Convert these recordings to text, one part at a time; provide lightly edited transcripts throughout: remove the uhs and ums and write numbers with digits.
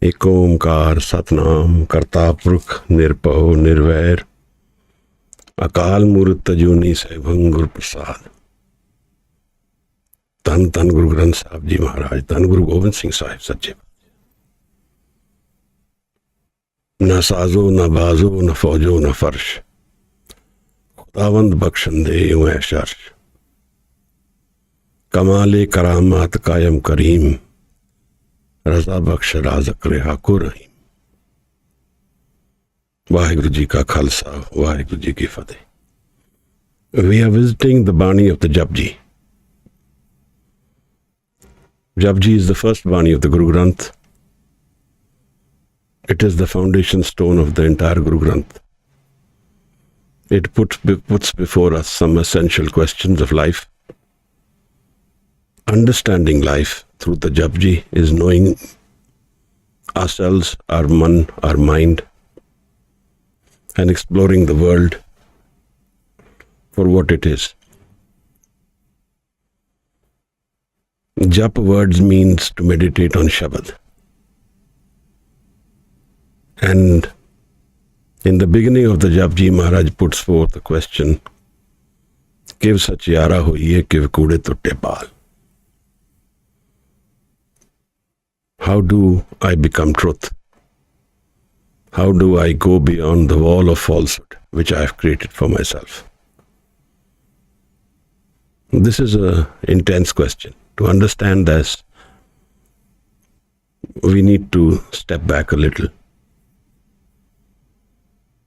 एक ओंकार सतनाम करता पुरख निरभव निर्वैर अकाल मूर्त अजूनी सैभं गुर प्रसाद। धन धन गुरु ग्रंथ साहब जी महाराज, धन गुरु गोबिंद सिंह साहिब सच्चे। न साजो न बाजो न फौजो न फर्श, खुदावंद बख्शंदे यूं है शर्श। कमाले करामात कायम करीम, रजा बख्श राज़क रिहा को रहीम। waheguru जी का khalsa, waheguru जी की फतेह। We are visiting the Bani of the Japji. Japji is the first Bani of the Guru Granth. It is the foundation stone of the entire Guru Granth. It puts before us some essential questions of life. Understanding life through the Japji is knowing ourselves, our man, our mind, and exploring the world for what it is. Jap words means to meditate on Shabad. And in the beginning of the Japji, Maharaj puts forth the question, Kiv sachiara hoiye kiv kude tutte pal. How do I become truth? How do I go beyond the wall of falsehood which I have created for myself? This is an intense question. To understand this, we need to step back a little.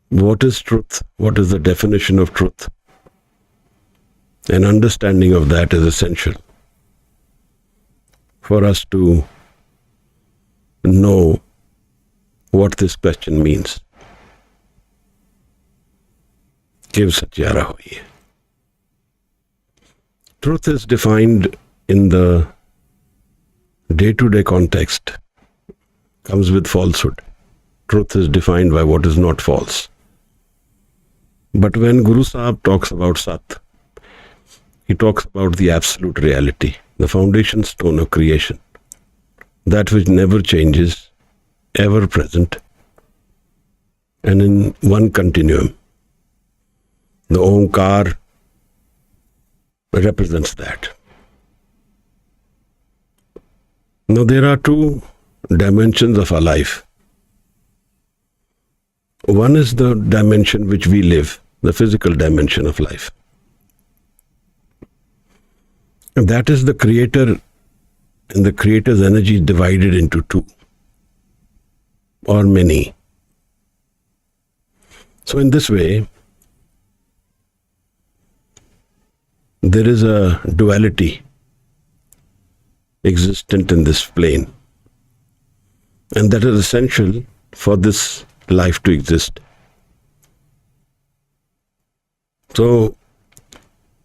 What is truth? What is the definition of truth? An understanding of that is essential for us to know what this question means. Kiv sachiara hoiye. Truth is defined in the day-to-day context, comes with falsehood. Truth is defined by what is not false. But when Guru Sahib talks about Sat, he talks about the absolute reality, the foundation stone of creation, that which never changes, ever present, and in one continuum. The Omkar represents that. Now there are two dimensions of our life. One is the dimension which we live, the physical dimension of life. And that is the Creator, and the Creator's energy is divided into two or many. So in this way, there is a duality existent in this plane, and that is essential for this life to exist. So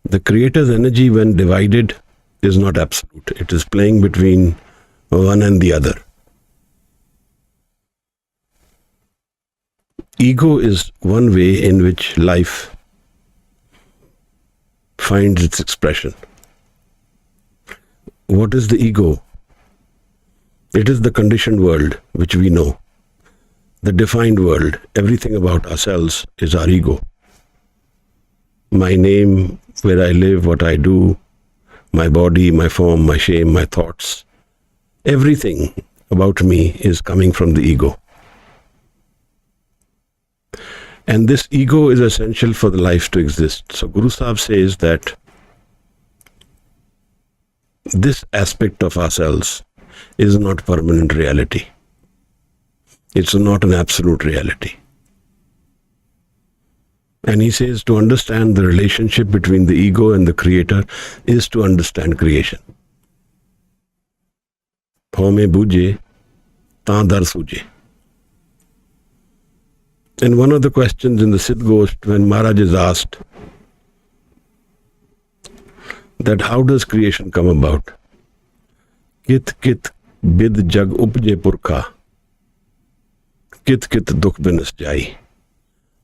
the Creator's energy, when divided, is not absolute. It is playing between one and the other. Ego is one way in which life finds its expression. What is the ego? It is the conditioned world which we know. The defined world, everything about ourselves is our ego. My name, where I live, what I do, my body, my form, my shame, my thoughts, everything about me is coming from the ego. And this ego is essential for the life to exist. So Guru Sahib says that this aspect of ourselves is not permanent reality. It's not an absolute reality. And he says to understand the relationship between the ego and the Creator is to understand creation. Home buje, taan dar suje. And one of the questions in the Sikh Gurus, when Maharaj is asked that how does creation come about? Kit kit bid jag upje purkha, kit kit dukh binas jai.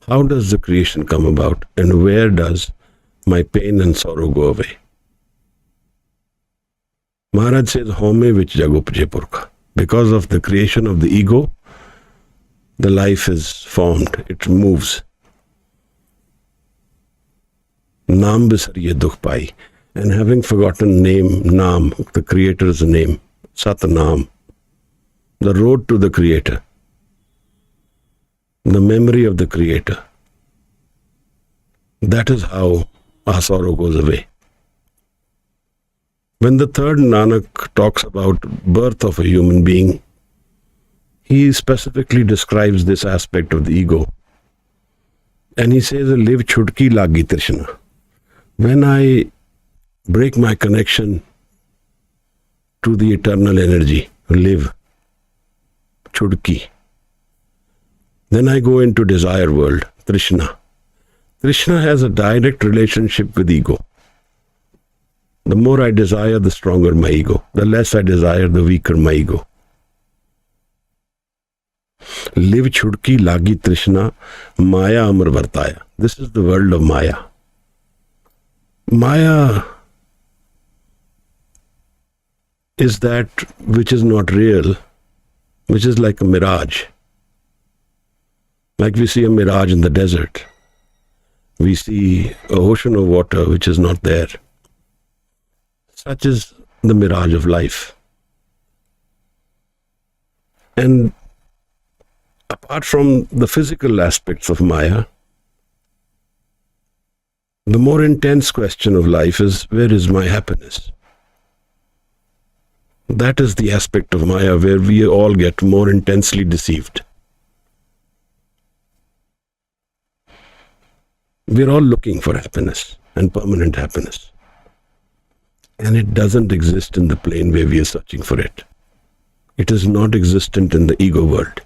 How does the creation come about, and where does my pain and sorrow go away? Maharaj says, home vich jag upje purkha. Because of the creation of the ego, the life is formed, it moves. Naam bisariye dukh pai. And having forgotten name, Naam, the Creator's name, Satnam, the road to the Creator, the memory of the Creator, that is how our sorrow goes away. When the third Nanak talks about birth of a human being, he specifically describes this aspect of the ego. And he says, live chudki lagi trishna. When I break my connection to the eternal energy, live, chudki, then I go into desire world, trishna. Trishna has a direct relationship with ego. The more I desire, the stronger my ego. The less I desire, the weaker my ego. Live chudki lagi trishna, maya amar vartaya. This is the world of Maya. Maya is that which is not real, which is like a mirage. Like we see a mirage in the desert. We see an ocean of water which is not there. Such is the mirage of life. And apart from the physical aspects of Maya, the more intense question of life is, where is my happiness? That is the aspect of Maya where we all get more intensely deceived. We're all looking for happiness and permanent happiness. And it doesn't exist in the plane where we are searching for it. It is not existent in the ego world.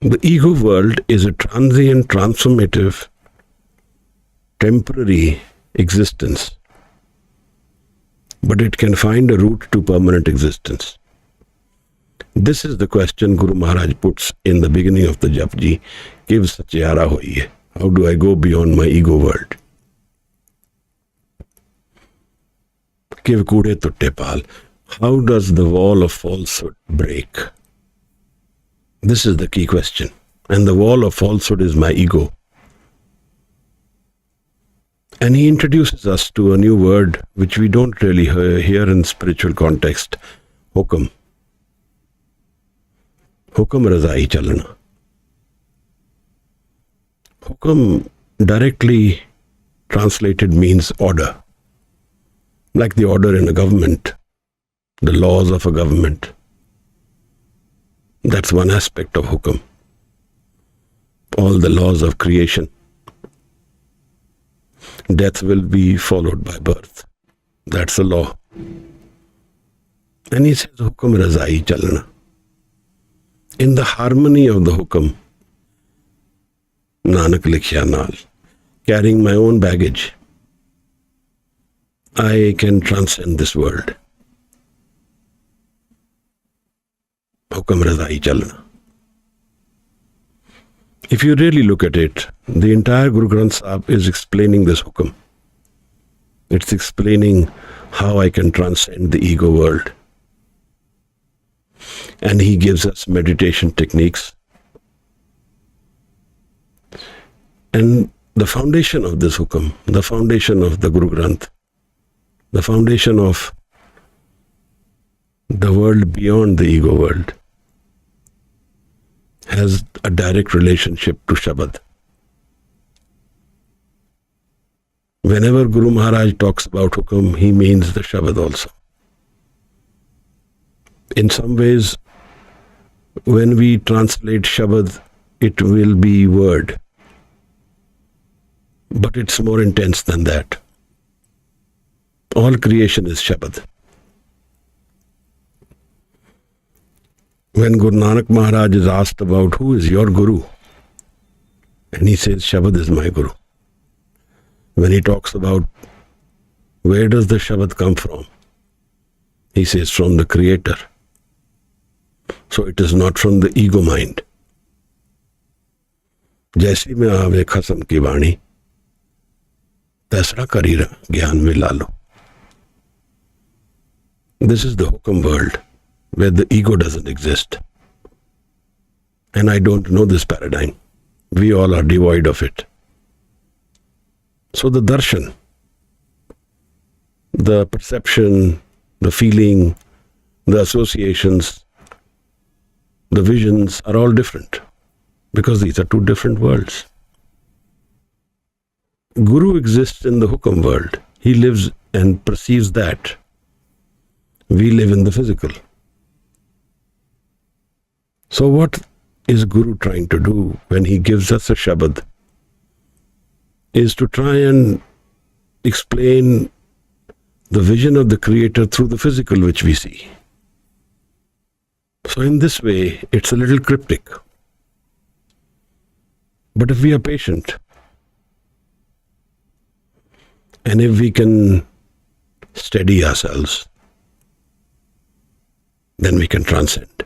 The ego world is a transient, transformative, temporary existence. But it can find a route to permanent existence. This is the question Guru Maharaj puts in the beginning of the Japji. Kiv satyara hoiye. How do I go beyond my ego world? Kiv kude tutte pal. How does the wall of falsehood break? This is the key question. And the wall of falsehood is my ego. And he introduces us to a new word which we don't really hear in spiritual context. Hukam. Hukam razai chalana. Hukam directly translated means order. Like the order in a government, the laws of a government. That's one aspect of hukam. All the laws of creation. Death will be followed by birth. That's a law. And he says, hukam razai chalana. In the harmony of the hukam, Nanak likhya naal, carrying my own baggage, I can transcend this world. Hukam razai chalana. If you really look at it, the entire Guru Granth Sahib is explaining this hukam. It's explaining how I can transcend the ego world. And he gives us meditation techniques. And the foundation of this hukam, the foundation of the Guru Granth, the foundation of the world beyond the ego world, has a direct relationship to Shabad. Whenever Guru Maharaj talks about hukam, he means the Shabad also. In some ways, when we translate Shabad, it will be word. But it's more intense than that. All creation is Shabad. When Guru Nanak Maharaj is asked about who is your Guru, and he says Shabad is my Guru. When he talks about where does the Shabad come from, he says from the Creator. So it is not from the ego mind. जैसी में आवे खसम की वाणी, तैसरा करीरा ज्ञान में ला लो. This is the Hukam world, where the ego doesn't exist. And I don't know this paradigm. We all are devoid of it. So the darshan, the perception, the feeling, the associations, the visions are all different, because these are two different worlds. Guru exists in the Hukam world. He lives and perceives that. We live in the physical. So what is Guru trying to do when he gives us a Shabad? Is to try and explain the vision of the Creator through the physical which we see. So in this way, it's a little cryptic. But if we are patient, and if we can steady ourselves, then we can transcend.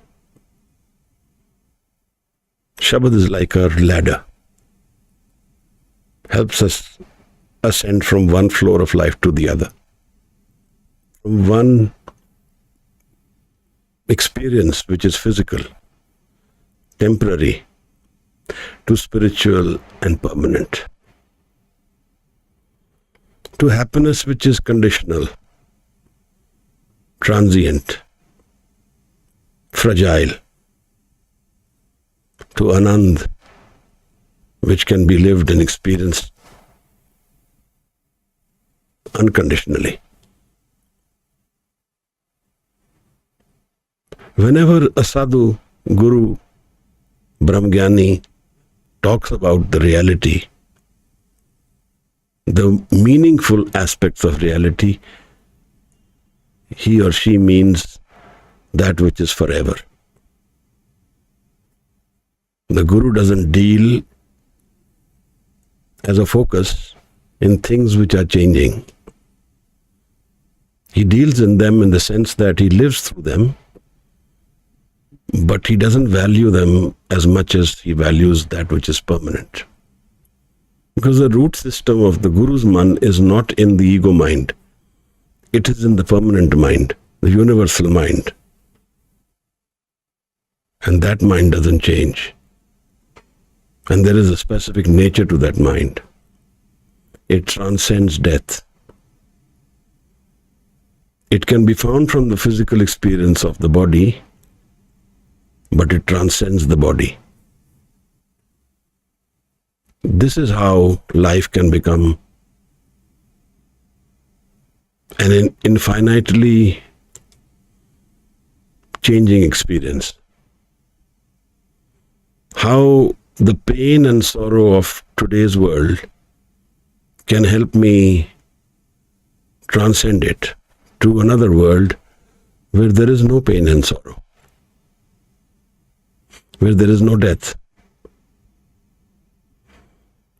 Shabad is like a ladder. Helps us ascend from one floor of life to the other. From one experience which is physical, temporary, to spiritual and permanent. To happiness which is conditional, transient, fragile. To Anand, which can be lived and experienced unconditionally. Whenever a sadhu, guru, brahmgyani talks about the reality, the meaningful aspects of reality, he or she means that which is forever. The Guru doesn't deal as a focus in things which are changing. He deals in them in the sense that he lives through them, but he doesn't value them as much as he values that which is permanent. Because the root system of the Guru's man is not in the ego mind. It is in the permanent mind, the universal mind. And that mind doesn't change. And there is a specific nature to that mind. It transcends death. It can be found from the physical experience of the body, but it transcends the body. This is how life can become an infinitely changing experience. How the pain and sorrow of today's world can help me transcend it to another world where there is no pain and sorrow, where there is no death,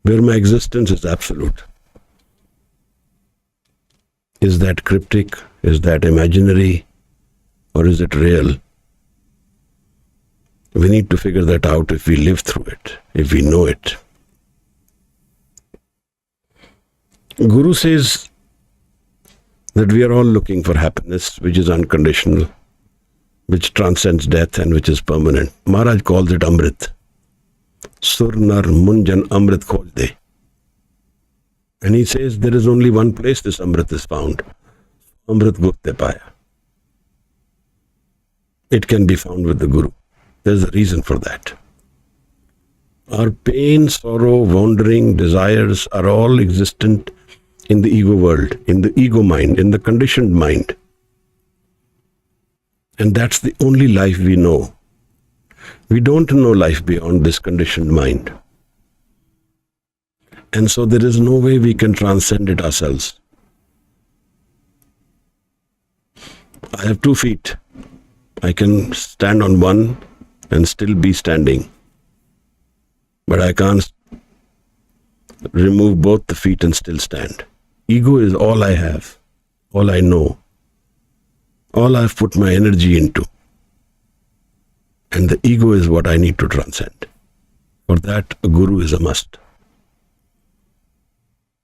where my existence is absolute. Is that cryptic? Is that imaginary? Or is it real? We need to figure that out if we live through it, if we know it. Guru says that we are all looking for happiness, which is unconditional, which transcends death and which is permanent. Maharaj calls it Amrit. Sur nar munjan Amrit khoj de. And he says there is only one place this Amrit is found. Amrit gurte paya. It can be found with the Guru. There's a reason for that. Our pain, sorrow, wandering, desires are all existent in the ego world, in the ego mind, in the conditioned mind. And that's the only life we know. We don't know life beyond this conditioned mind. And so there is no way we can transcend it ourselves. I have 2 feet. I can stand on one and still be standing. But I can't remove both the feet and still stand. Ego is all I have, all I know, all I've put my energy into. And the ego is what I need to transcend. For that, a guru is a must.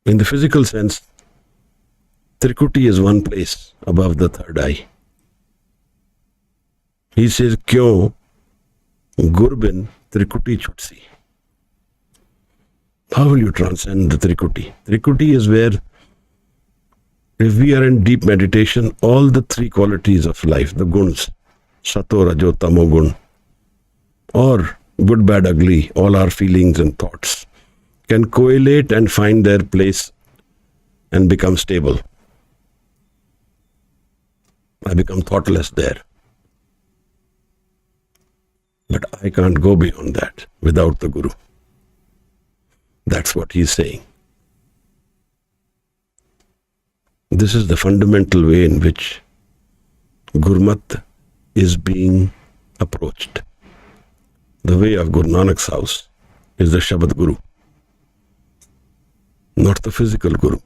In the physical sense, Trikuti is one place above the third eye. He says, Kyo gurbin trikuti chutsi. How will you transcend the trikuti? Trikuti is where, if we are in deep meditation, all the three qualities of life, the guns, sato, rajo, tamo gun, or good, bad, ugly, all our feelings and thoughts, can correlate and find their place and become stable. I become thoughtless there. But I can't go beyond that without the Guru. That's what he's saying. This is the fundamental way in which Gurmat is being approached. The way of Guru Nanak's house is the Shabad Guru, not the physical Guru.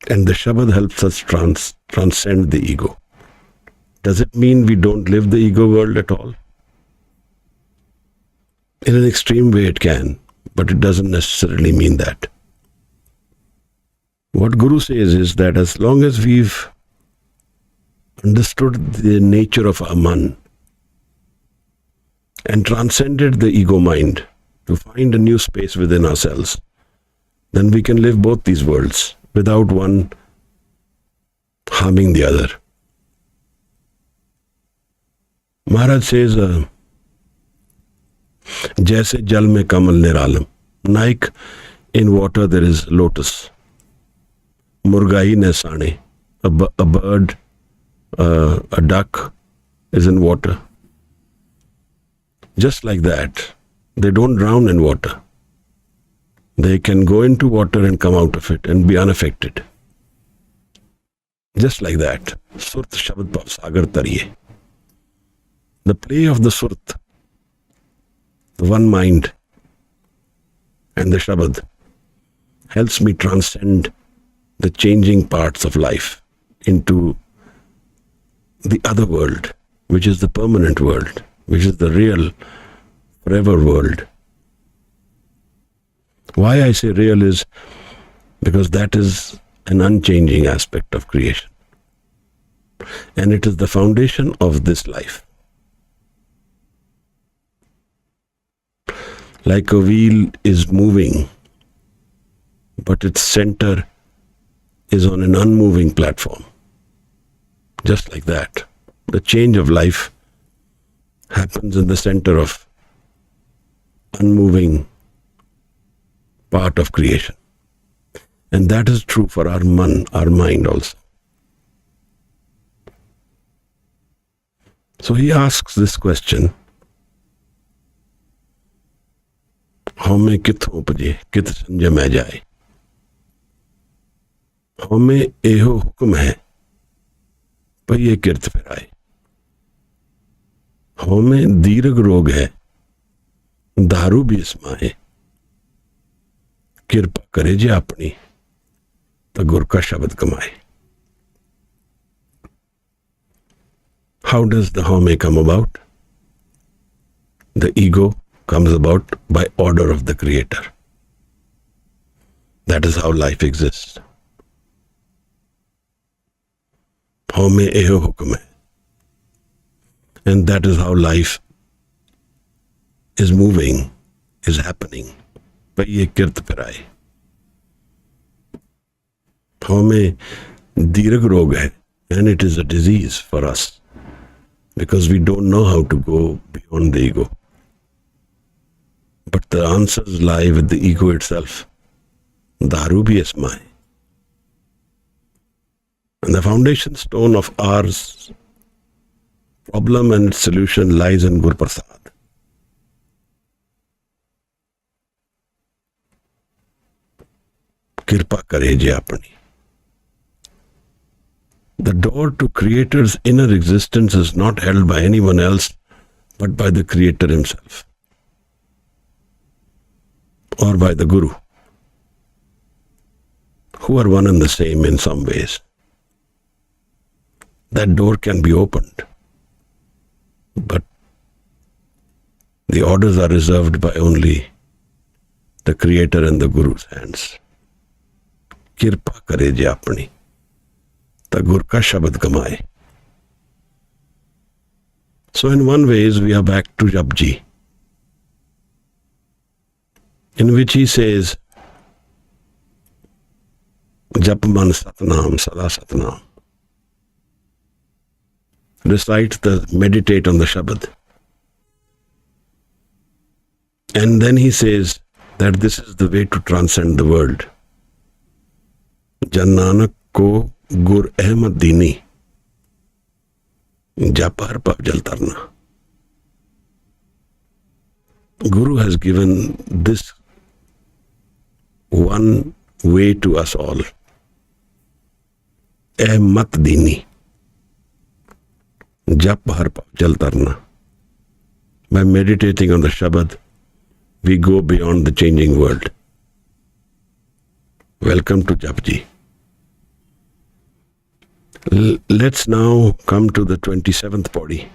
And the Shabad helps us transcend the ego. Does it mean we don't live the ego world at all? In an extreme way it can, but it doesn't necessarily mean that. What Guru says is that as long as we've understood the nature of our man and transcended the ego mind to find a new space within ourselves, then we can live both these worlds without one harming the other. Maharaj says, Jaise jal mein kamal niralam. Like in water there is lotus. Murgai nesane. A bird, a duck is in water. Just like that, they don't drown in water. They can go into water and come out of it and be unaffected. Just like that. Surt Shabad Pav Sagar Tariye. The play of the Surt, the one mind, and the Shabad helps me transcend the changing parts of life into the other world, which is the permanent world, which is the real, forever world. Why I say real is because that is an unchanging aspect of creation. And it is the foundation of this life. Like a wheel is moving, but its center is on an unmoving platform. Just like that, the change of life happens in the center of unmoving part of creation. And that is true for our mind also. So he asks this question, हमें कित उपजे कित संजम जाए, हमें एहो हुक्म है पहिए किरत फिराए, हमें दीर्घ रोग है दारू भी इसमाए, कृपा करे जे अपनी तो गुर का शब्द कमाए. How does the home come about? The ego comes about by order of the Creator. That is how life exists. Home eho hukum hai. And that is how life is moving, is happening. Pahiye kirt piraye. Home dirag rog hai, and it is a disease for us because we don't know how to go beyond the ego. But the answers lie with the ego itself. Daru bhi isma hai. And the foundation stone of our problem and its solution lies in Gur Prasad. Kirpa kare je apni. The door to Creator's inner existence is not held by anyone else but by the Creator himself, or by the Guru, who are one and the same in some ways. That door can be opened, but the orders are reserved by only the Creator and the Guru's hands. Kirpa kare je apni, ta gur ka shabad kamaye. So in one ways we are back to Japji, in which he says, Jap man satnam, sada satnam. Meditate on the Shabad. And then he says that this is the way to transcend the world. Nanak ko gur ahmad dini. Jap har pav jal tarna. Guru has given this one way to us all. Ahmad dini. Jap har pav jal tarna. By meditating on the Shabad, we go beyond the changing world. Welcome to Japji. Let's now come to the 27th Pauri,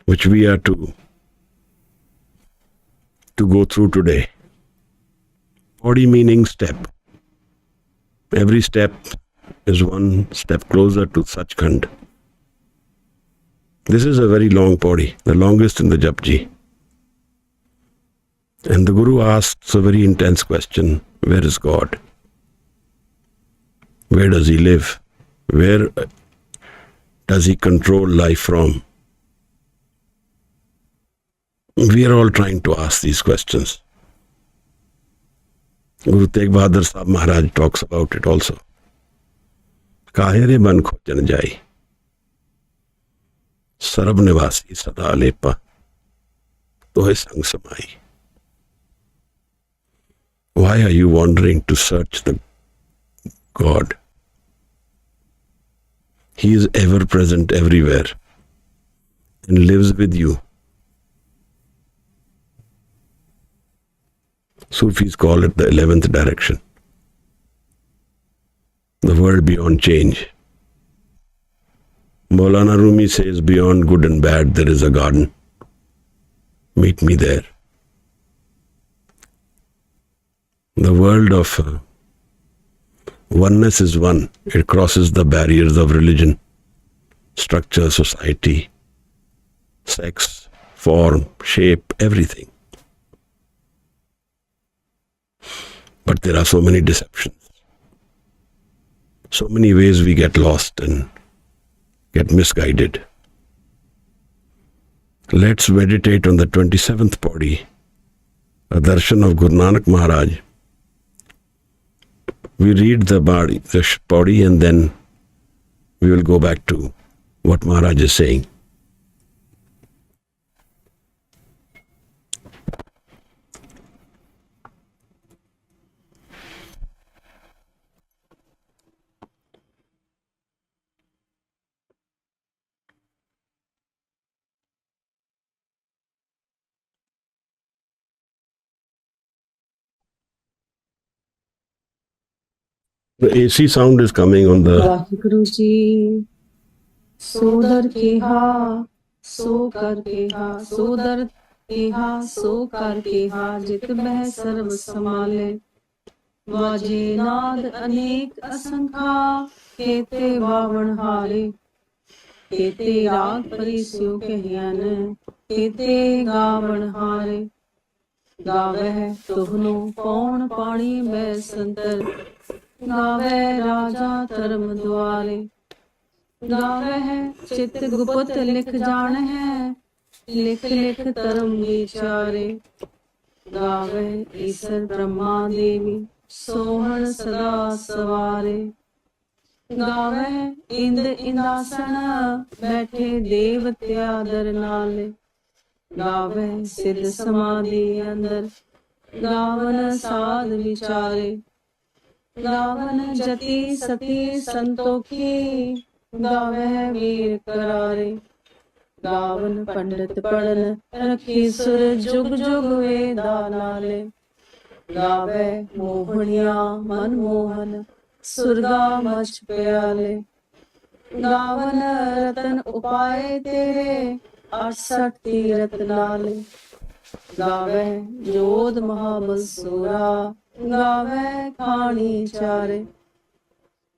which we are to go through today. Pauri meaning step. Every step is one step closer to Sachkhand. This is a very long Pauri, the longest in the Japji. And the Guru asks a very intense question: where is God? Where does he live? Where does he control life from? We are all trying to ask these questions. Guru Tegh Bahadur Sahib Maharaj talks about it also. Kahire ban khojan jai, sarab nivasi sada lepa, tohe sang samai. Why are you wandering to search the God? He is ever present everywhere and lives with you. Sufis call it the 11th direction, the world beyond change. Maulana Rumi says, beyond good and bad there is a garden. Meet me there. The world of oneness is one. It crosses the barriers of religion, structure, society, sex, form, shape, everything. But there are so many deceptions, so many ways we get lost and get misguided. Let's meditate on the 27th Pauri, a darshan of Guru Nanak Maharaj. We read the Pauri and then we will go back to what Maharaj is saying. The AC sound is coming on the... waheguru ji, sodar keha, so kar keha, sodar keha, so kar keha, jit beh sarv samale. Vaje naad anek asankha, kete vavan hare, kete raag parisyo kahyan, kete gavan hare. Gaveh tuhno paun pani beh santar, गावे राजा धर्म द्वारे, गावे है चित गुप्त लिख जान है, लिख लिख धर्म विचारे। गावे ईश्वर ब्रह्मा देवी सोहन सदा सवारे, गावे इंद्र इंदासन बैठे देवत्या दर नाले, गावे सिद्ध समाधि अंदर गावन साध विचारे। गावन जति सती संतोखी, गावह वीर करारे। गावन पंडित पढ़न रखी सुर जुग जुग वेदा नाले, गावे मोहनिया मनमोहन सुरगा मच प्याले। गावन रतन उपाय तेरे 68 तीरथ नाले, गावे जोध महाबलसूरा, गावे खानी चारे।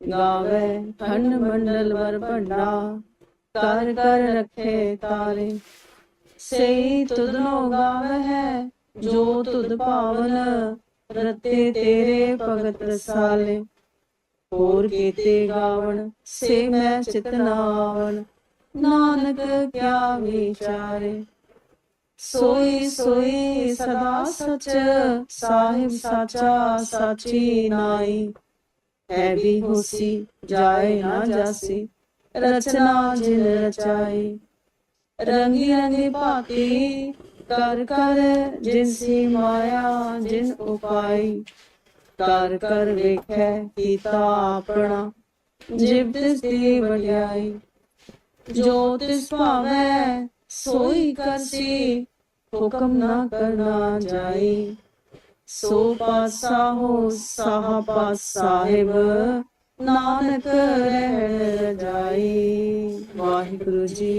गावे खंड मंडल वर भंडा, कर कर रखे तारे। सही तुधनो गावे है जो तुध पावन, रते तेरे भगत रसाले। होर केते गावन से मैं चितनावन, नानक क्या विचारे। सोई सोई सदा सच, साहिब साचा साची नाई। है भी होसी जाए ना जासी, रचना जिन रचाई। रंगी रंगी भांति कर कर जिनसी माया जिन उपाई। कर कर वेखै कीता अपना, जिब तिस दी वड्याई। जो तिस भावै सोई करसी, हुक्म ना करना जाई। सो पातशाहो साह पात साहिब, नानक रहन रजाई। वाहिगुरु जी।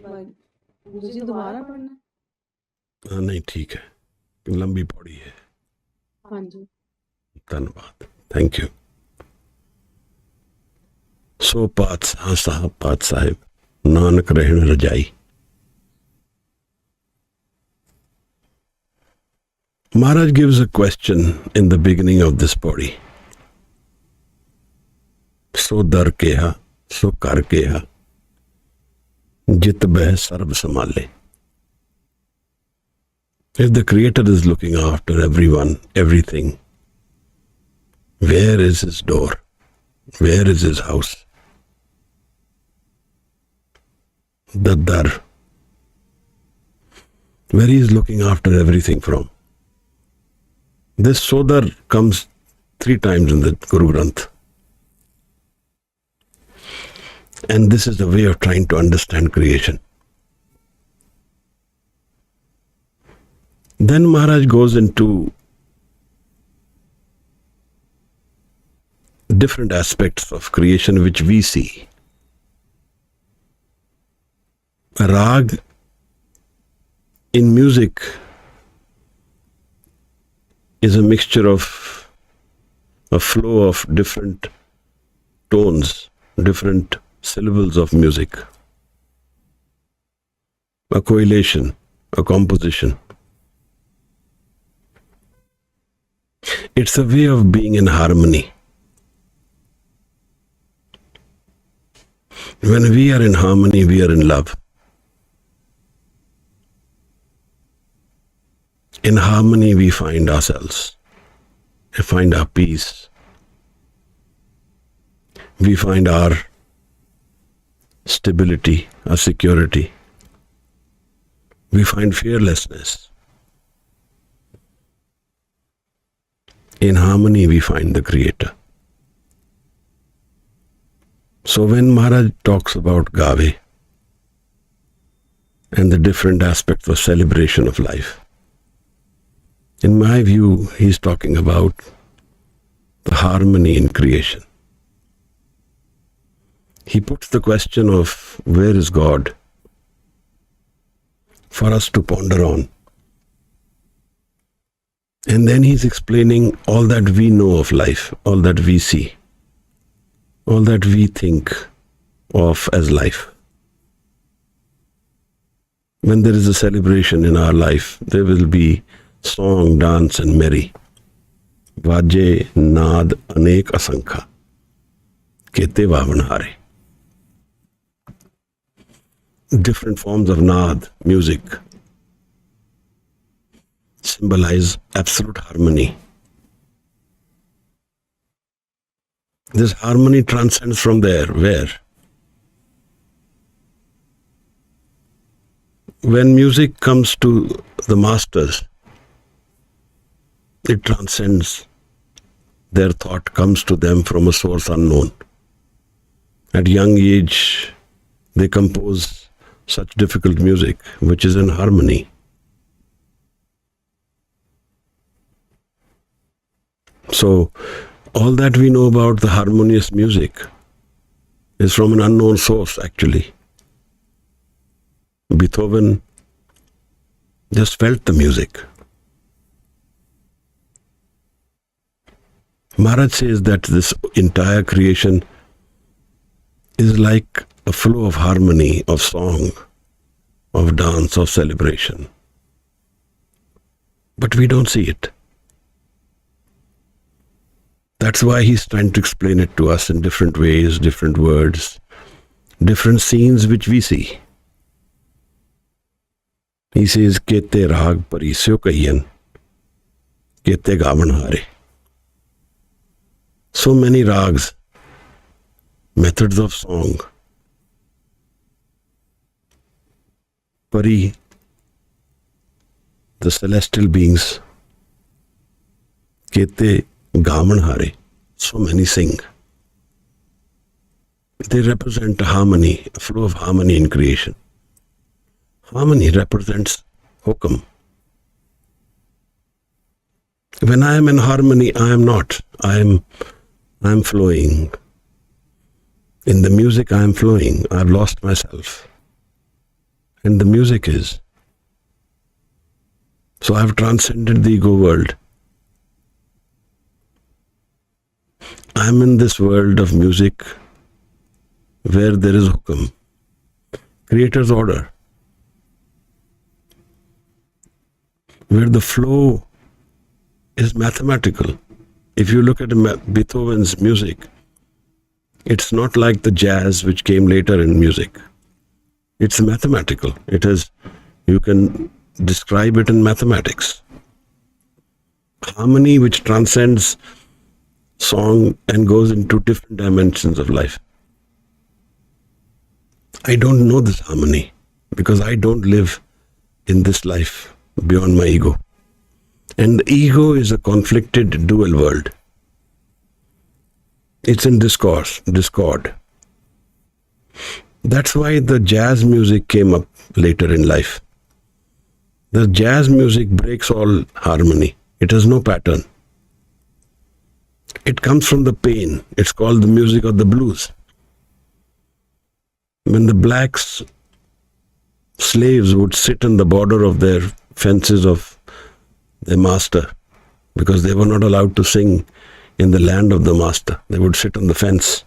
गुरु जी दोबारा पढ़ना? नहीं, ठीक है, लंबी पौड़ी है। हाँ जी, धन्यवाद, थैंक यू। सो पातशाह साहब पात साहिब, नानक रहन रजाई। Maharaj gives a question in the beginning of this body. So dar keha, so kar keha, jit beh sarb samale. If the Creator is looking after everyone, everything, where is his door? Where is his house? The dar, where he is looking after everything from. This Sodar comes 3 times in the Guru Granth. And this is the way of trying to understand creation. Then Maharaj goes into different aspects of creation which we see. Rag in music is a mixture of a flow of different tones, different syllables of music, a correlation, a composition. It's a way of being in harmony. When we are in harmony, we are in love. In harmony, we find ourselves, we find our peace, we find our stability, our security, we find fearlessness. In harmony, we find the Creator. So when Maharaj talks about Gave and the different aspects of celebration of life, in my view, he's talking about the harmony in creation. He puts the question of where is God for us to ponder on. And then he's explaining all that we know of life, all that we see, all that we think of as life. When there is a celebration in our life, there will be song, dance and merry. Vaje, naad, anek asankha, kete vavanhare. Different forms of naad, music, symbolize absolute harmony. This harmony transcends from there. Where? When music comes to the masters, it transcends. Their thought comes to them from a source unknown. At young age, they compose such difficult music, which is in harmony. So, all that we know about the harmonious music is from an unknown source, actually. Beethoven just felt the music. Maharaj says that this entire creation is like a flow of harmony, of song, of dance, of celebration. But we don't see it. That's why he's trying to explain it to us in different ways, different words, different scenes which we see. He says, Kete rag parisyo kahiyan, kete gavan hare. So many rags, methods of song. Pari, the celestial beings, kete gavan hare, so many sing. They represent a harmony, a flow of harmony in creation. Harmony represents hukam. When I am in harmony, I am not. I am flowing. In the music, I am flowing. I have lost myself. And the music is. So I have transcended the ego world. I am in this world of music where there is hukam, Creator's order, where the flow is mathematical. If you look at Beethoven's music, it's not like the jazz which came later in music. It's mathematical. You can describe it in mathematics. Harmony which transcends song and goes into different dimensions of life. I don't know this harmony because I don't live in this life beyond my ego. And the ego is a conflicted dual world. It's in discord. That's why the jazz music came up later in life. The jazz music breaks all harmony. It has no pattern. It comes from the pain. It's called the music of the blues. When the black slaves would sit on the border of their fences of their master, because they were not allowed to sing in the land of the master, they would sit on the fence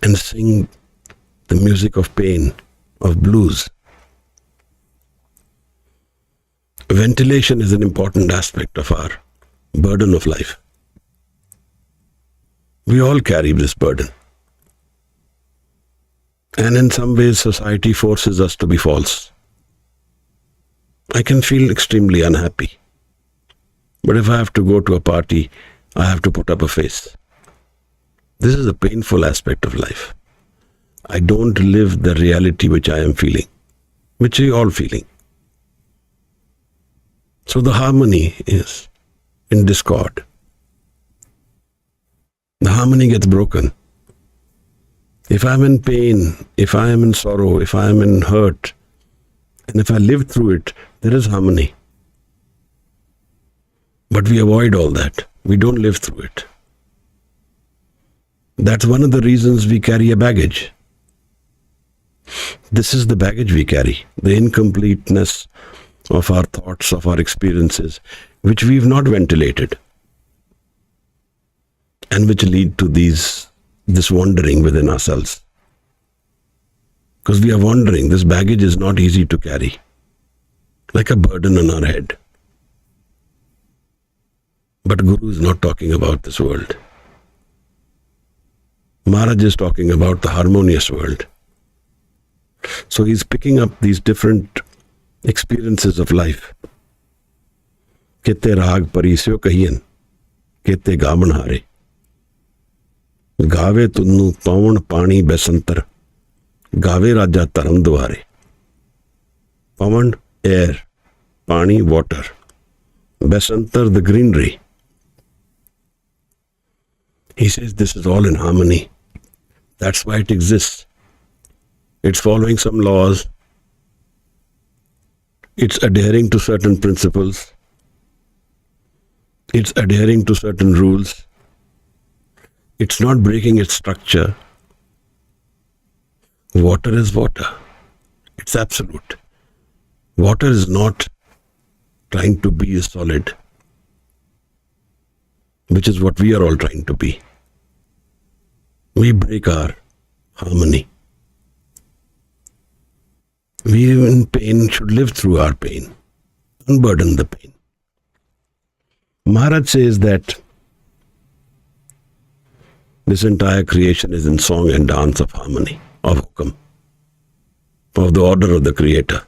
and sing the music of pain, of blues. Ventilation is an important aspect of our burden of life. We all carry this burden. And in some ways, society forces us to be false. I can feel extremely unhappy. But if I have to go to a party, I have to put up a face. This is a painful aspect of life. I don't live the reality which I am feeling, which we all feeling. So the harmony is in discord. The harmony gets broken. If I am in pain, if I am in sorrow, if I am in hurt, and if I live through it, there is harmony. But we avoid all that. We don't live through it. That's one of the reasons we carry a baggage. This is the baggage we carry, the incompleteness of our thoughts, of our experiences, which we've not ventilated, and which lead to this wandering within ourselves. Because we are wandering, this baggage is not easy to carry, like a burden on our head. But Guru is not talking about this world. Maharaj is talking about the harmonious world. So he's picking up these different experiences of life. Kete rag parisyo kahiyan, kete gavan hare. Gave tunnu pavan pani besantar, gave raja taram dware. Pavan, air, pani, water. Besantar, the greenery. He says this is all in harmony. That's why it exists. It's following some laws. It's adhering to certain principles. It's adhering to certain rules. It's not breaking its structure. Water is water. It's absolute. Water is not trying to be a solid. which is what we are all trying to be. We break our harmony. We in pain should live through our pain, unburden the pain. Maharaj says that this entire creation is in song and dance of harmony, of hukam, of the order of the Creator.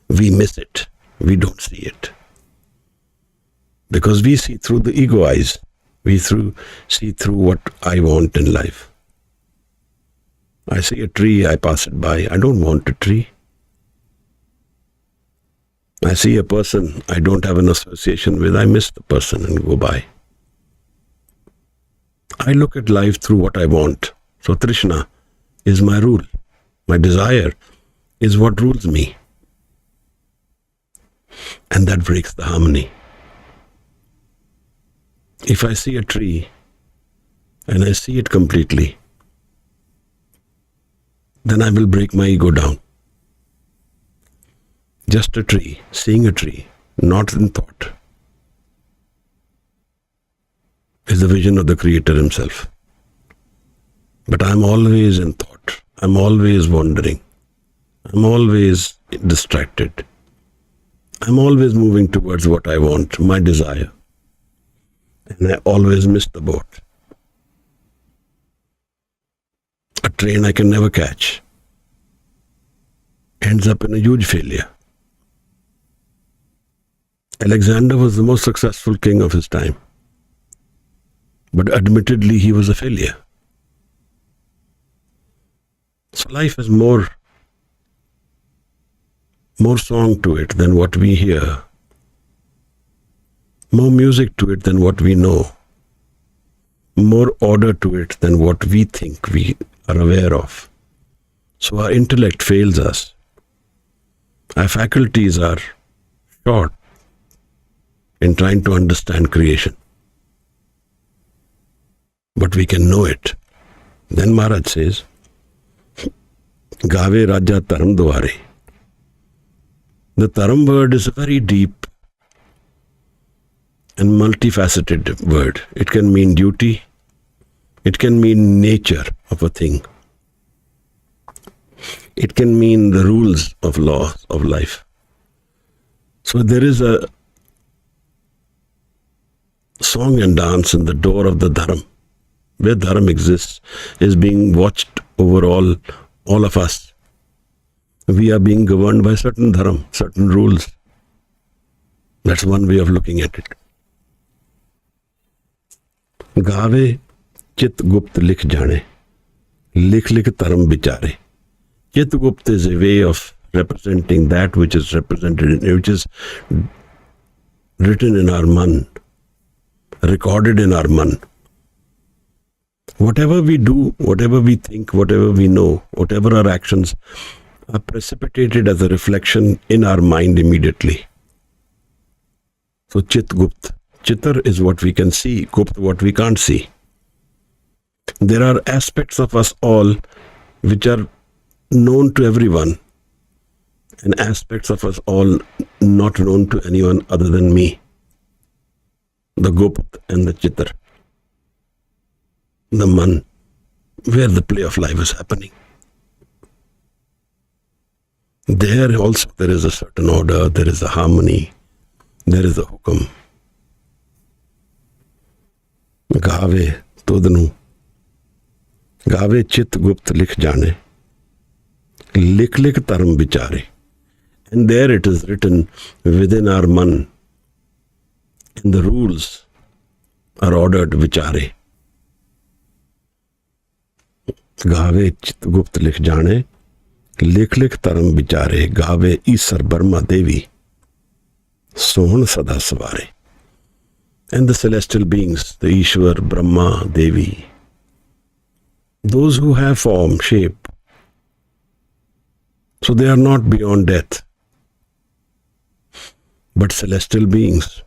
We miss it. We don't see it. Because we see through the ego eyes. We see through what I want in life. I see a tree, I pass it by. I don't want a tree. I see a person I don't have an association with. I miss the person and go by. I look at life through what I want. So Trishna is my rule. My desire is what rules me. And that breaks the harmony. If I see a tree and I see it completely, then I will break my ego down. Just a tree, seeing a tree, not in thought, is the vision of the Creator Himself. But I'm always in thought. I'm always wandering. I'm always distracted. I'm always moving towards what I want, my desire. And I always miss the boat. A train I can never catch ends up in a huge failure. Alexander was the most successful king of his time. But admittedly, he was a failure. So life has more song to it than what we hear. More music to it than what we know. More order to it than what we think we are aware of. So our intellect fails us. Our faculties are short in trying to understand creation. But we can know it. Then Maharaj says, Gave Raja Taram Dware. The Taram word is a very deep and multifaceted word. It can mean duty. It can mean nature of a thing. It can mean the rules of law of life. So there is a song and dance in the door of the dharam. Where dharam exists is being watched over all of us. We are being governed by certain dharam, certain rules. That's one way of looking at it. Gave chit gupt likh jane, likh taram bichare. Chit gupt is a way of representing that which is represented, which is written in our man, recorded in our man. Whatever we do, whatever we think, whatever we know, whatever our actions are precipitated as a reflection in our mind immediately. So Chit Gupt. Chitar is what we can see, Gupt what we can't see. There are aspects of us all which are known to everyone and aspects of us all not known to anyone other than me. The Gupt and the Chitar. The man, where the play of life is happening. There also there is a certain order, there is a harmony, there is a hukam. Gave tudnu, gave chit gupt likh jane, likh taram bichare. And there it is written within our man, and the rules are ordered vichare. Gave chit gupt likh jane, likh taram bichare. Gave Isar Brahma Devi, sohan sada savare. And the celestial beings, the Ishwar, Brahma, Devi, those who have form, shape, so they are not beyond death, but celestial beings,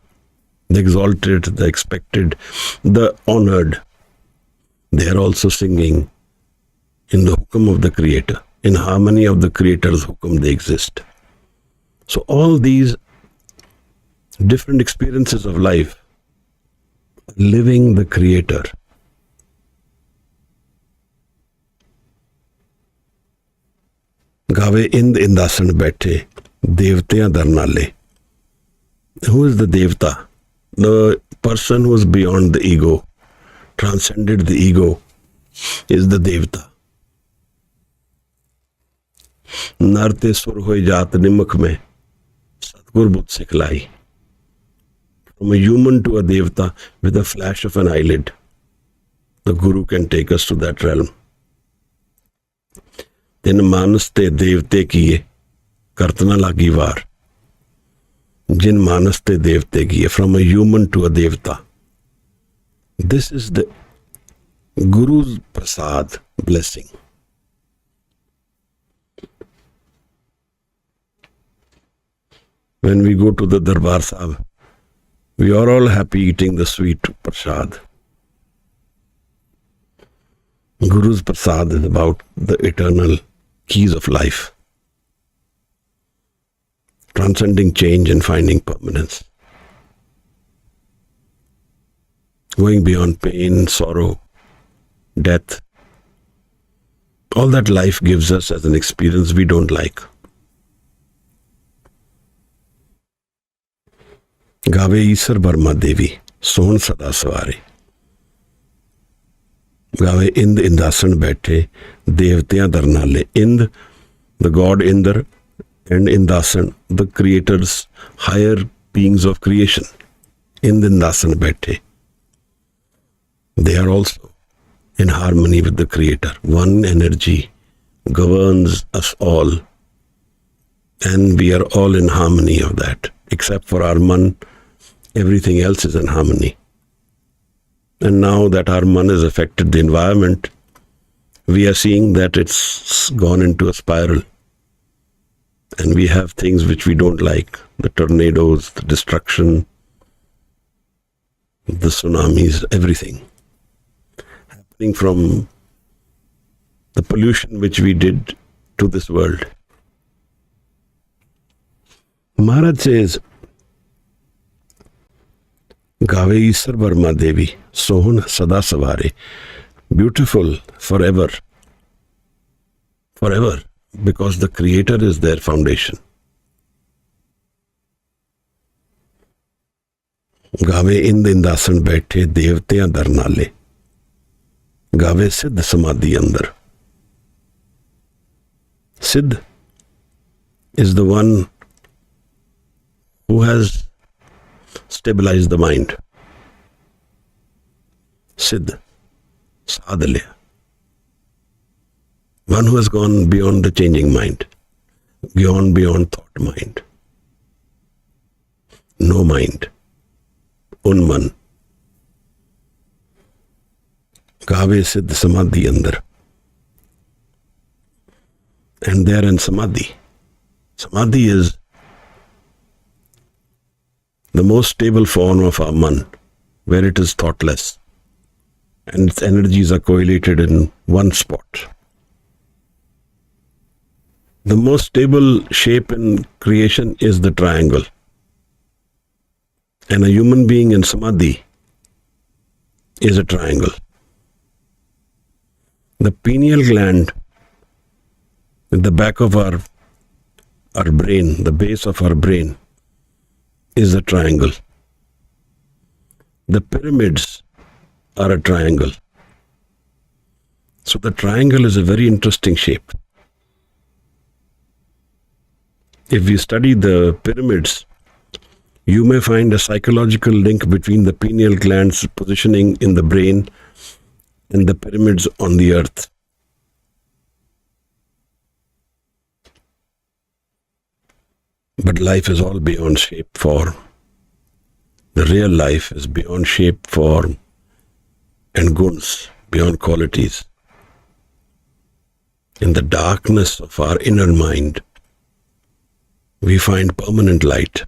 the exalted, the expected, the honored, they are also singing in the hukam of the Creator, in harmony of the Creator's hukam they exist. So all these different experiences of life living the Creator. Gave ind indasan baithe, devtyan darnale. Who is the Devta? The person who is beyond the ego, transcended the ego, is the Devta. Narte sur hoy jaat nimuk mein, Satgur bud siklai. From a human to a Devta, with a flash of an eyelid, the Guru can take us to that realm. Then manas te devte kiye, kartana lagi var. Jin manas te devte kiye, from a human to a Devta. This is the Guru's prasad, blessing. When we go to the Darbar Sahib, we are all happy eating the sweet prasad. Guru's prasad is about the eternal keys of life, transcending change and finding permanence, going beyond pain, sorrow, death, all that life gives us as an experience we don't like. Gave Isar Barma Devi, Son Sada Savare. Gave Ind Indasan Baithe, Devtyan Darnale. Ind, the god Indra, and Indasan, the creators, higher beings of creation. Ind Indasan Baithe. They are also in harmony with the Creator. One energy governs us all, and we are all in harmony of that. Except for our man, everything else is in harmony. And now that our man has affected the environment, we are seeing that it's gone into a spiral. And we have things which we don't like. The tornadoes, the destruction, the tsunamis, everything. Happening from the pollution which we did to this world. Maharaj says, Gave Isar Barma Devi, Sohun Sada Savare, beautiful forever. Forever, because the Creator is their foundation. Gave Ind Indasan Baithe, Devtyan Darnale. Gave Siddh Samadhi Andar. Siddh is the one who has stabilized the mind. Siddh, Sadalya. One who has gone beyond the changing mind, beyond thought mind. No mind. Unman. Gave Siddh Samadhi Andar. And they are in Samadhi. Samadhi is the most stable form of our man, where it is thoughtless and its energies are correlated in one spot. The most stable shape in creation is the triangle. And a human being in Samadhi is a triangle. The pineal gland at the back of our brain, the base of our brain, is a triangle. The pyramids are a triangle. So the triangle is a very interesting shape. If you study the pyramids, you may find a psychological link between the pineal gland's positioning in the brain and the pyramids on the earth. But life is all beyond shape, form. The real life is beyond shape, form, and guns, beyond qualities. In the darkness of our inner mind, we find permanent light.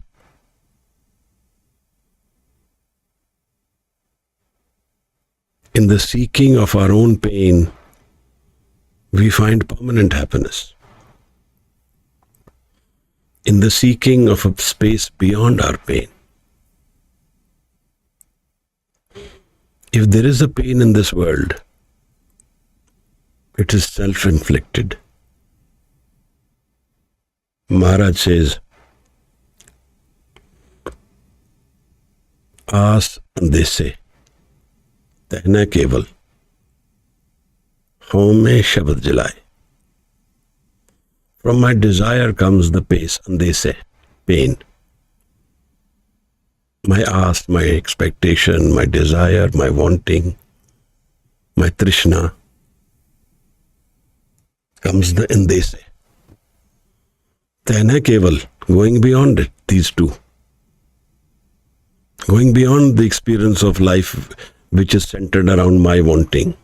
In the seeking of our own pain, we find permanent happiness. In the seeking of a space beyond our pain, if there is a pain in this world, it is self-inflicted. Maharaj says, आस अंदेसे तहना केवल home में शब्द जलाए. From my desire comes the pace, andese, pain. My ask, my expectation, my desire, my wanting, my trishna, comes the andese. Tehna keval, going beyond it, these two. Going beyond the experience of life which is centered around my wanting.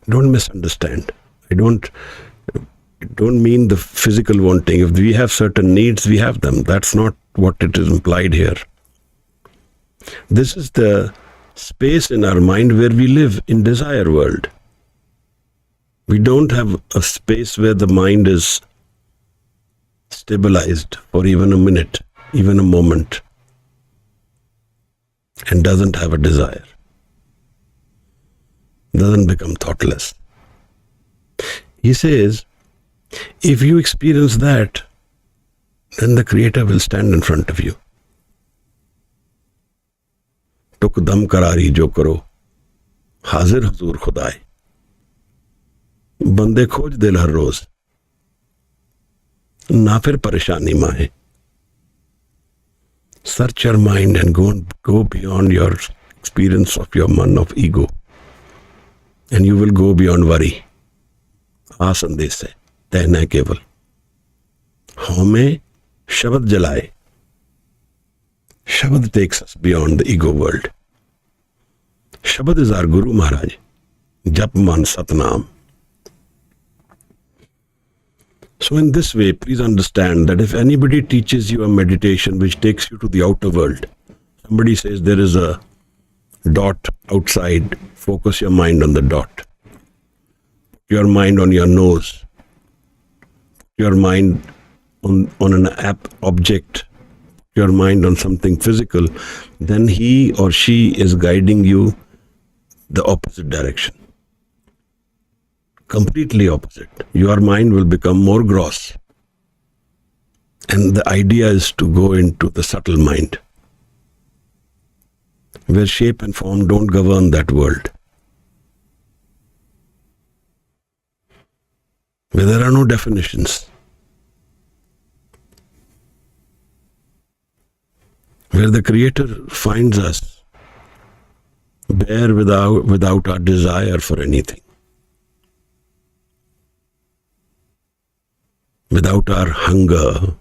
Don't misunderstand. I don't mean the physical wanting. If we have certain needs, we have them. That's not what it is implied here. This is the space in our mind where we live in desire world. We don't have a space where the mind is stabilized for even a minute, even a moment, and doesn't have a desire, doesn't become thoughtless. He says, if you experience that, then the Creator will stand in front of you. Tuk dam karari jo karo, hazir huzur khudai. Bande khoj dil har roz, na fir pareshani maahe. Search your mind and go beyond your experience of your man of ego, and you will go beyond worry. आस अंदेसे तहना केवल हमें शब्द जलाए. Shabad takes us beyond the ego world. Shabad is our Guru Maharaj. Japman satnam. So in this way, please understand that if anybody teaches you a meditation which takes you to the outer world, somebody says there is a dot outside, focus your mind on the dot. Put your mind on your nose. Put your mind on an object. Put your mind on something physical. Then he or she is guiding you the opposite direction. Completely opposite. Your mind will become more gross. And the idea is to go into the subtle mind, where shape and form don't govern that world, where there are no definitions, where the Creator finds us bare without our desire for anything, without our hunger,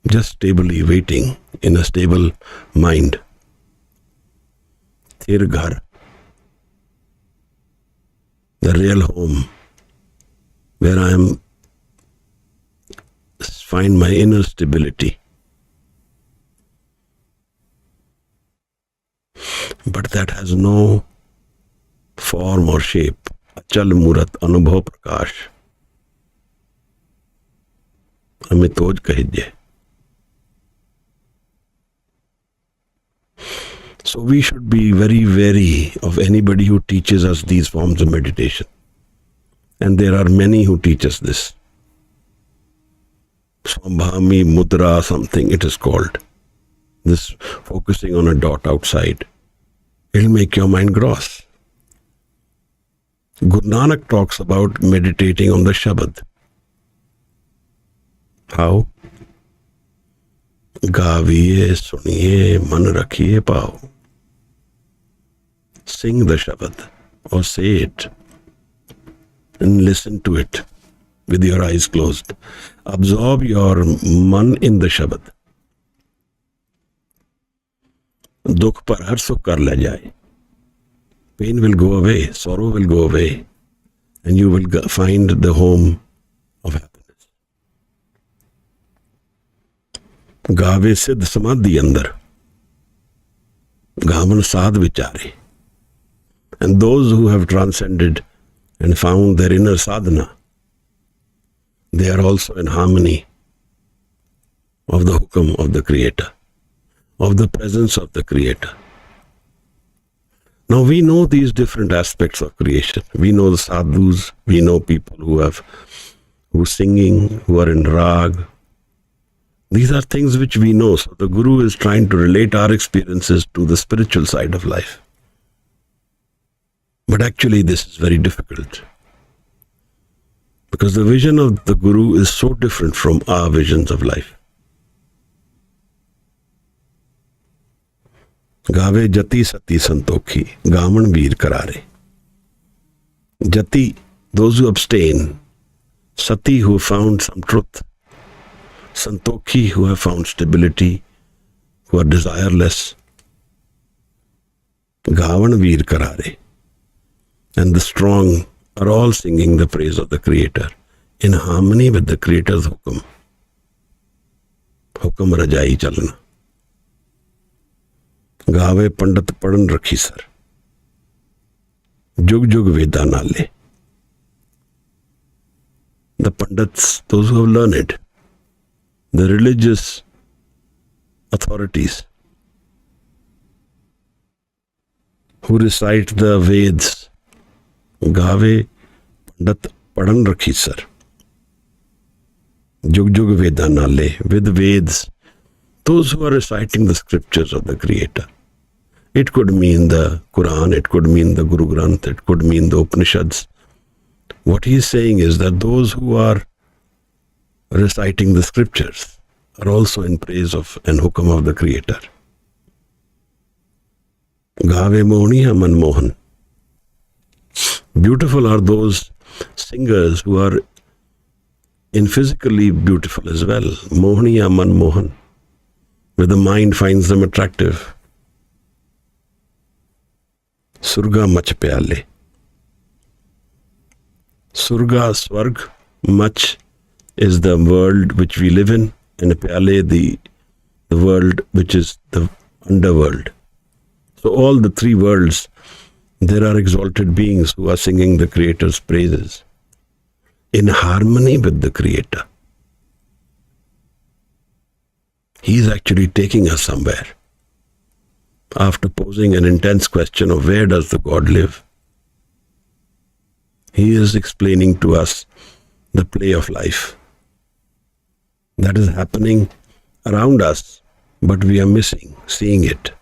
just stably waiting in a stable mind. Thir ghar, the real home, where I find my inner stability. But that has no form or shape. Achal murat anubhav prakash. Amitoj kahijye. So we should be very wary of anybody who teaches us these forms of meditation. And there are many who teach us this. Swambhami mudra something it is called. This focusing on a dot outside. It'll make your mind gross. Gurunanak talks about meditating on the Shabad. How? Gaviye, suniye, man rakhiye pao. Sing the Shabad or say it and listen to it with your eyes closed. Absorb your man in the Shabad. Dukh par har sukh kar le jaye. Pain will go away, sorrow will go away, and you will find the home of happiness. Gave siddh samadhi andar. Gavan sadh vichare. And those who have transcended and found their inner sadhana, they are also in harmony of the hukam of the Creator. of the presence of the Creator. Now we know these different aspects of creation. We know the sadhus, we know people who are singing, who are in rag. These are things which we know. So the Guru is trying to relate our experiences to the spiritual side of life. But actually this is very difficult, because the vision of the Guru is so different from our visions of life. Gave jati sati santokhi, gaman veer karare. Jati, those who abstain. Sati, who have found some truth. Santokhi, who have found stability, who are desireless. Gavan veer karare. And the strong are all singing the praise of the Creator in harmony with the Creator's hukum. Hukum rajai chalna. Gave pandit padan rakhi sar. Jug jug veda nale. The pandits, those who have learned, the religious authorities who recite the Veds, Gave pandit padan rakhi sar. Jug jug veda nale, with Veds, those who are reciting the scriptures of the Creator. It could mean the Quran, it could mean the Guru Granth, it could mean the Upanishads. What he is saying is that those who are reciting the scriptures are also in praise of and hukum of the Creator. Gave mohniya man mohan. Beautiful are those singers who are in physically beautiful as well. Mohniya man mohan. Where the mind finds them attractive. Surga mach pyale. Surga, Swarg, much is the world which we live in, and pyale, the world which is the underworld. So all the three worlds, there are exalted beings who are singing the Creator's praises in harmony with the Creator. He is actually taking us somewhere. After posing an intense question of where does the God live, he is explaining to us the play of life that is happening around us, but we are missing seeing it.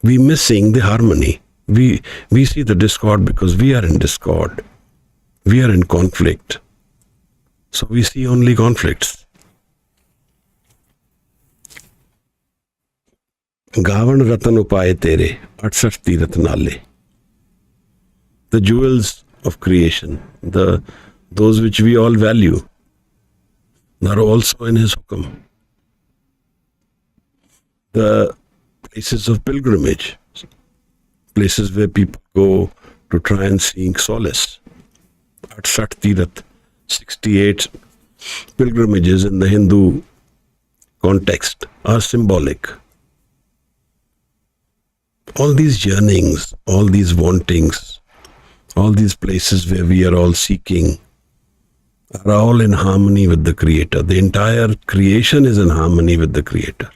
We miss seeing the harmony. We see the discord because we are in discord. We are in conflict. So we see only conflicts. Gavan ratan upaye tere, 68 tirat nale. The jewels of creation, those which we all value, are also in his hukum. The places of pilgrimage, places where people go to try and seek solace. 68 tirat, 68 pilgrimages in the Hindu context are symbolic. All these yearnings, all these wantings, all these places where we are all seeking are all in harmony with the Creator. The entire creation is in harmony with the Creator.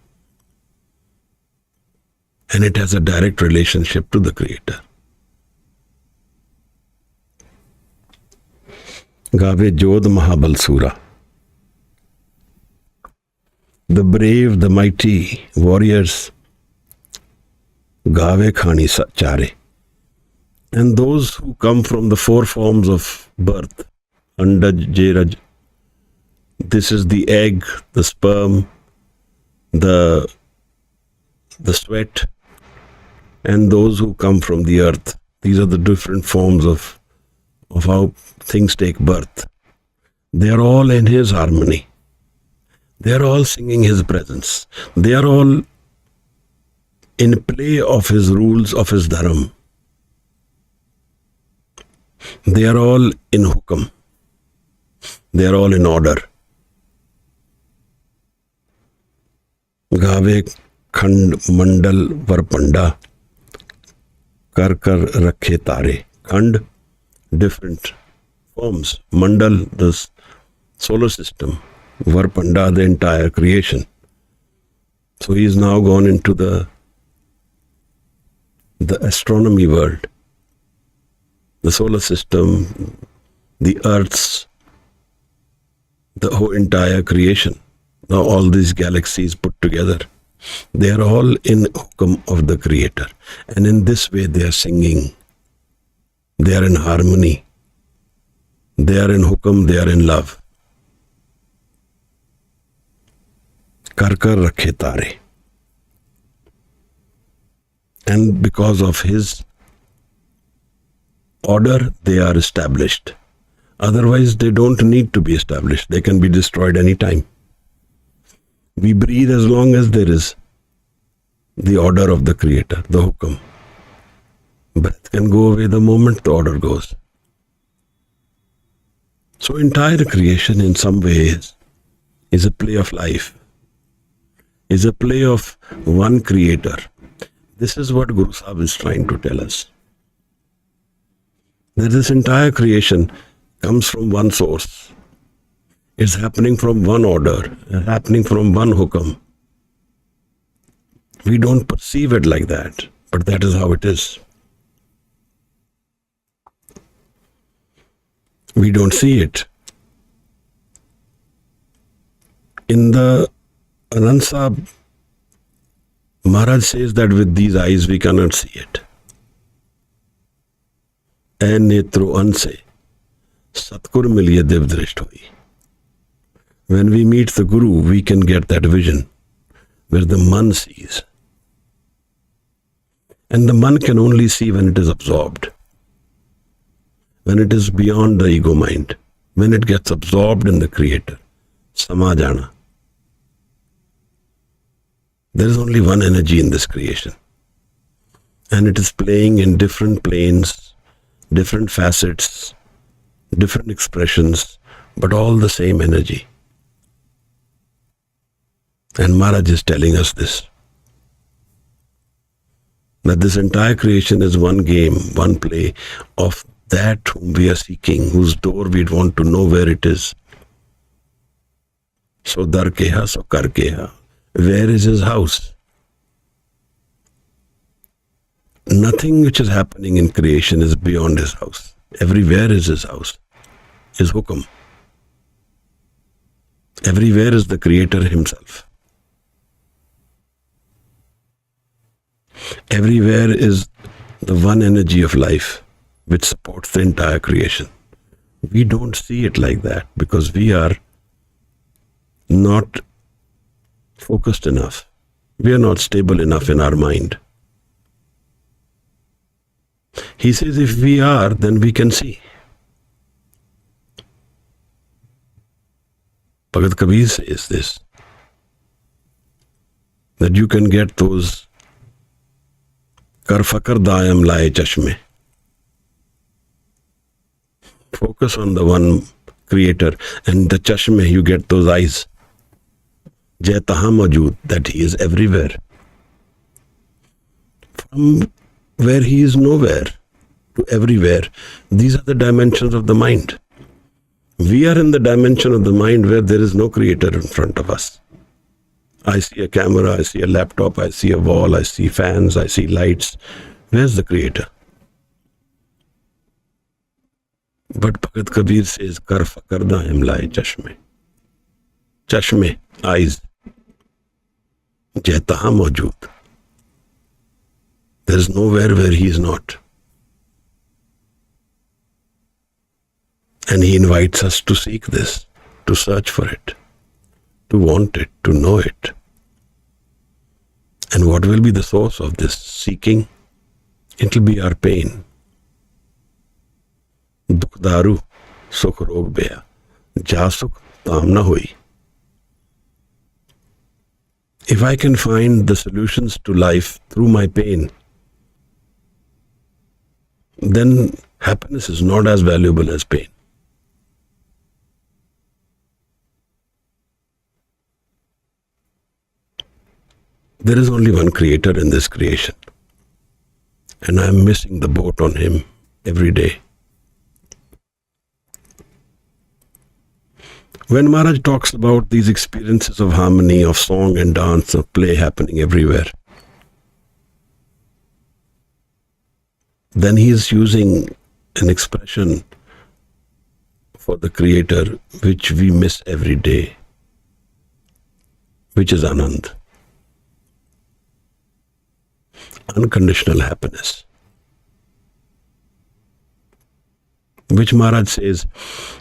And it has a direct relationship to the Creator. Gave Jodh Mahabal Sura. The brave, the mighty warriors, Gave Khani Chare. And those who come from the four forms of birth, Andaj, Jeraj, this is the egg, the sperm, the sweat, and those who come from the earth. These are the different forms of how things take birth. They are all in his harmony. They are all singing his presence. They are all in play of his rules, of his dharam. They are all in hukam. They are all in order. Gave khand mandal varpanda kar rakhe tare. Khand, different forms. Mandal, the solar system. Varpanda, the entire creation. So he is now gone into the astronomy world, the solar system, the earths, the whole entire creation. Now all these galaxies put together, they are all in hukam of the Creator. And in this way they are singing. They are in harmony. They are in hukam, they are in love. Kar kar rakhe tare. And because of his order, they are established. Otherwise, they don't need to be established. They can be destroyed anytime. We breathe as long as there is the order of the Creator, the hukam. Breath can go away the moment the order goes. So entire creation in some ways is a play of life, is a play of one Creator. This is what Guru Sahib is trying to tell us. That this entire creation comes from one source. It's happening from one order, happening from one hukam. We don't perceive it like that, but that is how it is. We don't see it. In the Anand Sahib, Maharaj says that with these eyes we cannot see it. ऐ नेत्रो अन से सतगुर मिलिए दिव्य दृष्ट हुई. When we meet the Guru, we can get that vision where the man sees. And the man can only see when it is absorbed, when it is beyond the ego mind, when it gets absorbed in the Creator. Sama jana. There is only one energy in this creation. And it is playing in different planes, different facets, different expressions, but all the same energy. And Maharaj is telling us this, that this entire creation is one game, one play of that whom we are seeking, whose door we want to know where it is. So dar keha, so kar keha. Where is his house? Nothing which is happening in creation is beyond his house. Everywhere is his house, his hukam. Everywhere is the Creator himself. Everywhere is the one energy of life which supports the entire creation. We don't see it like that because we are not focused enough. We are not stable enough in our mind. He says if we are, then we can see. Bhagat Kabir says this, that you can get those kar fakar dayam laye chashme. Focus on the one Creator and the chashme, you get those eyes. Jai taha majood, that he is everywhere. From where he is nowhere to everywhere, these are the dimensions of the mind. We are in the dimension of the mind where there is no Creator in front of us. I see a camera, I see a laptop, I see a wall, I see fans, I see lights. Where's the Creator? But Bhagat Kabir says, kar fakar dayam laye chashme. Chashme, eyes. Jai taha majood. There is nowhere where he is not. And he invites us to seek this, to search for it, to want it, to know it. And what will be the source of this seeking? It will be our pain. Dukh daru, sukh rog beya, ja sukh tam na hui. If I can find the solutions to life through my pain, then happiness is not as valuable as pain. There is only one Creator in this creation, and I am missing the boat on him every day. When Maharaj talks about these experiences of harmony, of song and dance, of play happening everywhere, then he is using an expression for the Creator which we miss every day, which is Anand. Unconditional happiness. Which Maharaj says,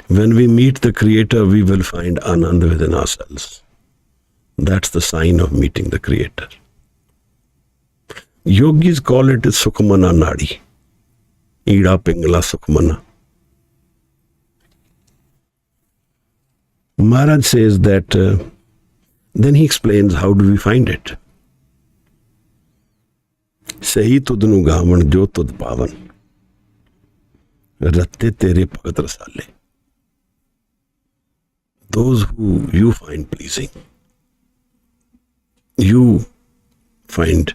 when we meet the Creator, we will find Anand within ourselves. That's the sign of meeting the Creator. Yogis call it Sukhmana Nadi. Ida Pingala Sukhmana. Maharaj says that, then he explains how do we find it. Sahi tudnu gavan jo tud pavan. Ratte tere bhagat rasale. Those who you find pleasing, you find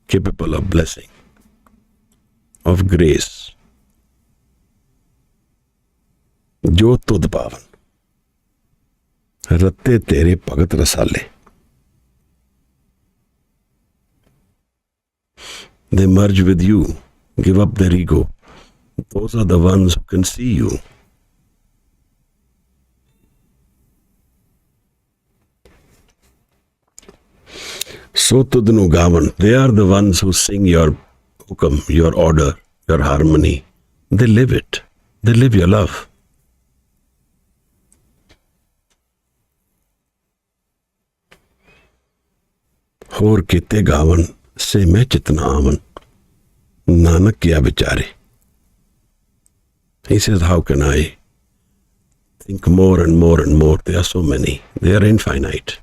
capable of blessing, of grace. Jo tud pavan. Ratte tere bhagat rasale. They merge with you, give up their ego. Those are the ones who can see you. So tudnu gavan, they are the ones who sing your hukam, your order, your harmony. They live it. They live your love. Hor kite gavan, se मैं चितना आवन, नानक क्या बिचारे. He says, how can I think more and more and more? There are so many. They are infinite.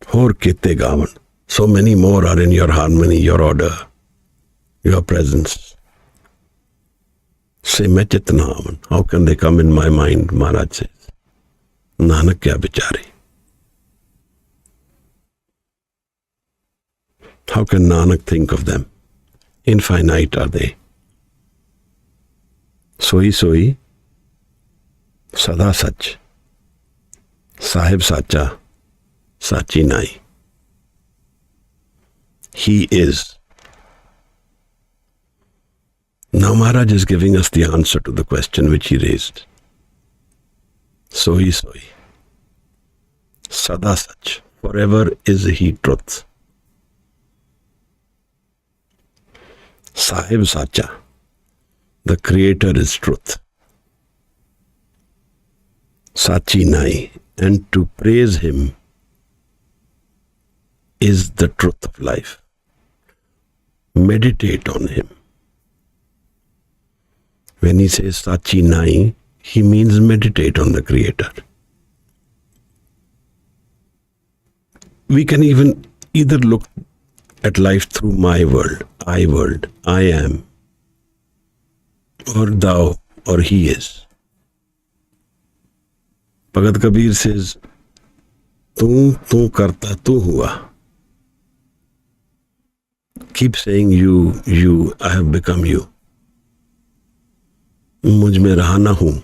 Hor kite gavan. So many more are in your harmony, your order, your presence. Se मैं चितना आवन. How can they come in my mind? Maharaj says, Nanak क्या बिचारे. How can Nanak think of them? Infinite are they. Soi soi, sada sach. Sahib sacha, sachi nai. He is. Now Maharaj is giving us the answer to the question which he raised. Soi soi, sada sach. Forever is he truth. Sahib Sacha, the Creator is truth. Sachi Nai, and to praise Him is the truth of life. Meditate on Him. When he says Sachi Nai, he means meditate on the Creator. We can even either look at life through my world, I am, or thou, or he is. Bhagat Kabir says, tu karta, tu hua. Keep saying you, I have become you. Mujh mein raha na hu.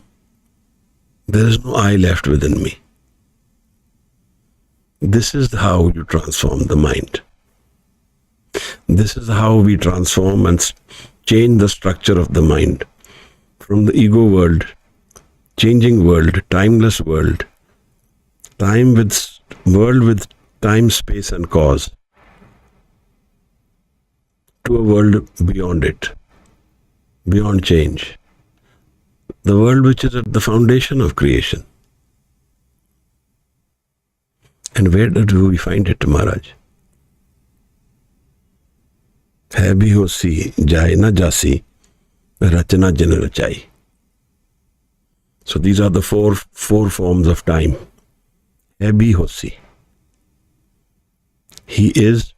There is no I left within me. This is how you transform the mind. This is how we transform and change the structure of the mind from the ego world, changing world, timeless world, world with time, space and cause, to a world beyond it, beyond change. The world which is at the foundation of creation. And where do we find it, Maharaj? है भी होसी, जाए ना जासी, रचना जिन रचाई. So these are the four forms of time. है भी होसी. He is,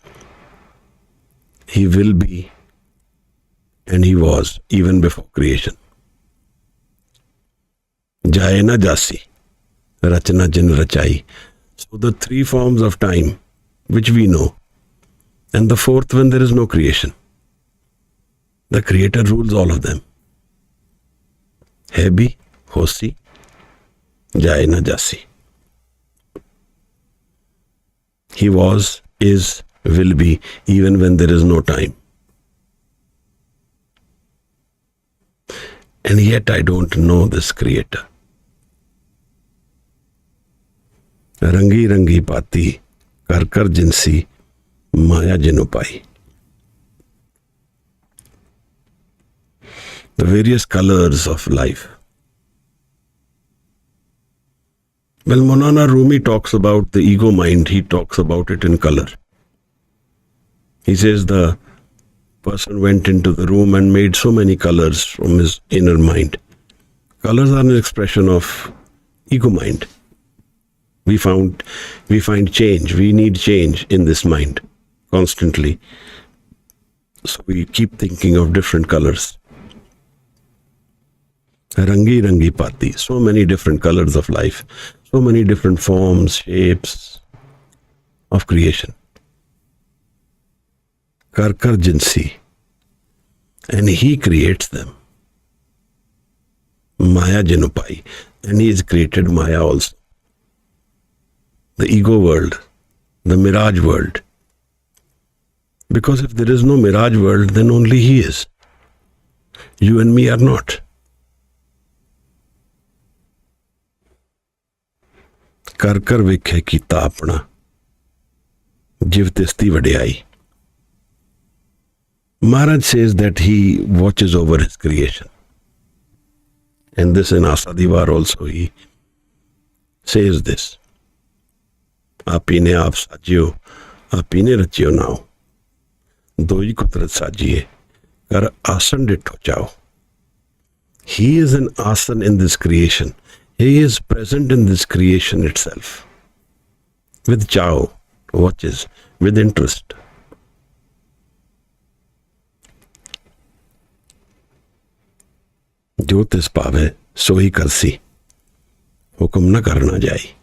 he will be, and he was even before creation. जाए ना जासी, रचना जिन रचाई. So the three forms of time which we know. And the fourth when there is no creation. The Creator rules all of them. है भी, होसी, jaye na jasi. He was, is, will be, even when there is no time. And yet I don't know this Creator. Rangi rangi pati, kar kar jinsi, maya jinupai. The various colors of life. Well, Maulana Rumi talks about the ego mind. He talks about it in color. He says the person went into the room and made so many colors from his inner mind. Colors are an expression of ego mind. We find change. We need change in this mind constantly. So we keep thinking of different colors. Rangi rangi pati, so many different colors of life, so many different forms, shapes of creation. Kar kar jinsi, and he creates them. Maya jinupai, and he has created Maya also. The ego world, the mirage world. Because if there is no mirage world, then only he is. You and me are not. कर कर विखे कीता अपना जिव तिस्ती वड्याई. Maharaj says that he watches over his creation. And this in Asadivar also he says this. आपीने आप साजियो, आपीने रचियो नाओ. दोई कुदरत साजिए, कर आसन डिठो जाओ. He is an asan in this creation. He is present in this creation itself. With chow, watches, with interest. जो तिस पावे सो ही करसी, हुक्म न करना जाए.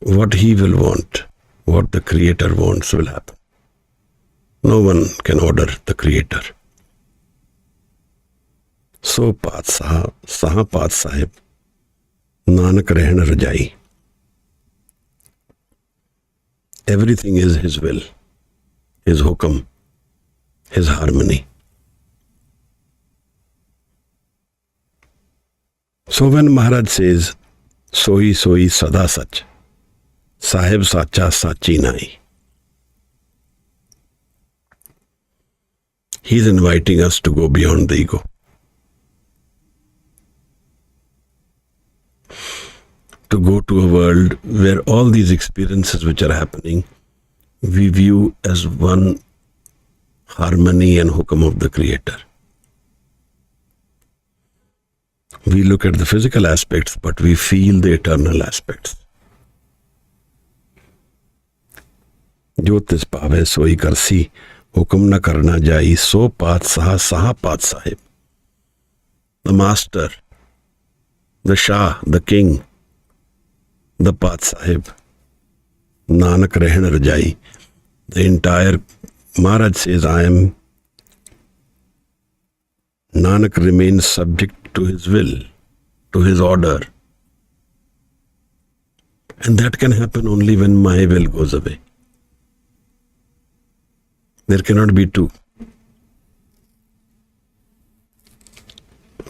What he will want, what the Creator wants will happen. No one can order the Creator. So Paatsaha, Saha Paat Sahib, Nanak Rehna Rajai. Everything is his will, his hukam, his harmony. So when Maharaj says, Soi Soi Sada Sach, Sahib Sacha Sachi Nai, he is inviting us to go beyond the ego. To go to a world where all these experiences which are happening, we view as one harmony and hukam of the Creator. We look at the physical aspects, but we feel the eternal aspects. Jyotis pave soi karsi, hukum na karna jai, so paat saha saha paat sahib. The master, the Shah, the king, the Paat Sahib, Nanak Rehna Rajai, the entire Maharaj says, I am, Nanak remains subject to his will, to his order. And that can happen only when my will goes away. There cannot be two.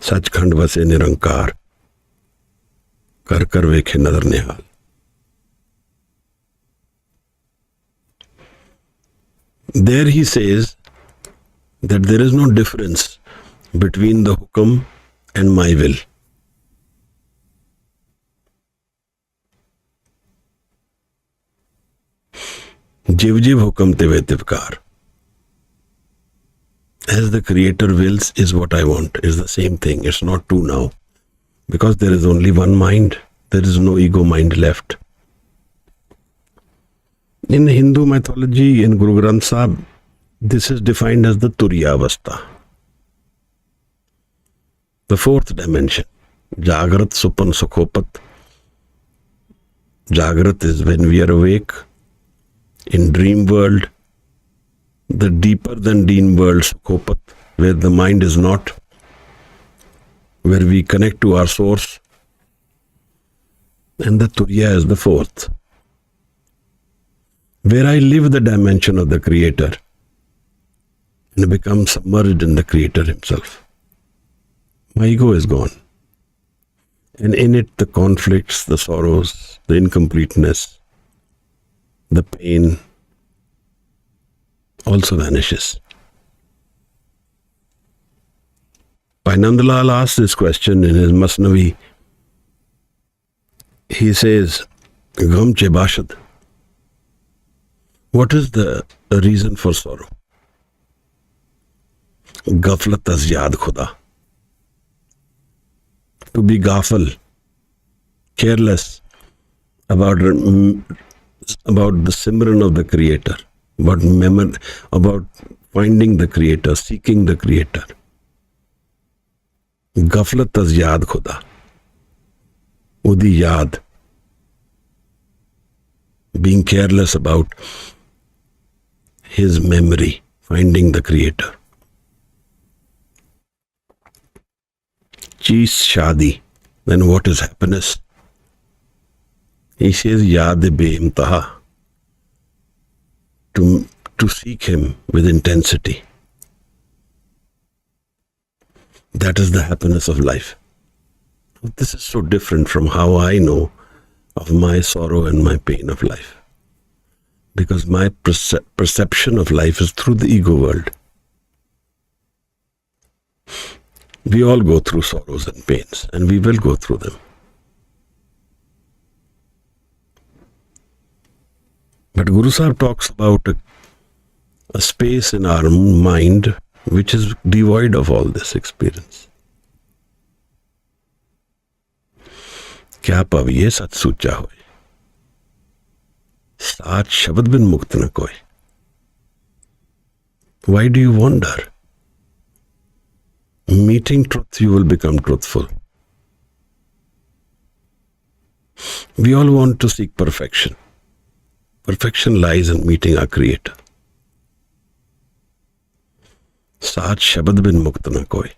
Sachkhand vase nirankar. कर कर वेखे नजर निहाल. There he says that there is no difference between the hukam and my will. Jiv jiv hukam teve tivkar. As the Creator wills is what I want, is the same thing. It's not two now. Because there is only one mind, there is no ego mind left. In Hindu mythology, in Guru Granth Sahib, this is defined as the Turiya Avastha. The fourth dimension, Jagrat Supan Sukhopat. Jagrat is when we are awake. In dream world, the deeper than dream world, Sukhopat, where the mind is not, where we connect to our source, and the Turiya is the fourth. Where I live the dimension of the Creator and become submerged in the Creator Himself. My ego is gone. And in it, the conflicts, the sorrows, the incompleteness, the pain also vanishes. Bhai Nandlal asks this question in his Masnavi. He says, Gam che bashad. What is the reason for sorrow? Gaflat az yaad khuda. To be ghafal, careless about the Simran of the Creator, about finding the Creator, seeking the Creator. Gaflat az yaad khuda. Udi yaad. Being careless about His memory, finding the Creator. Cheese shadi. Then what is happiness? He says, Yaad be imtaha. To seek Him with intensity. That is the happiness of life. This is so different from how I know of my sorrow and my pain of life. Because my perception of life is through the ego world. We all go through sorrows and pains, and we will go through them. But Guru Sahib talks about a space in our mind which is devoid of all this experience. Kya paviye sat sucha hoy. Saat shabad bin mukt na koi. Why do you wander? Meeting truth, you will become truthful. We all want to seek perfection. Perfection lies in meeting our Creator. Saat shabad bin mukt na koi.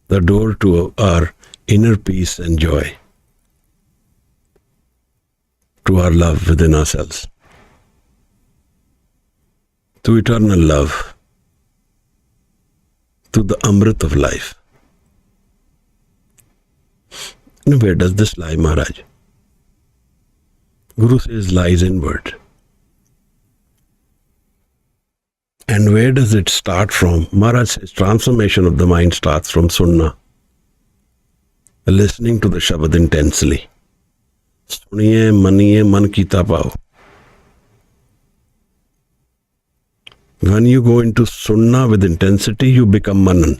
The door to our inner peace and joy, to our love within ourselves, to eternal love, to the amrit of life. And where does this lie, Maharaj? Guru says lies inward. And where does it start from? Maharaj says transformation of the mind starts from Sunnah. Listening to the Shabad intensely. Suniye, maniye, man kita pao. When you go into Sunnah with intensity, you become Manan.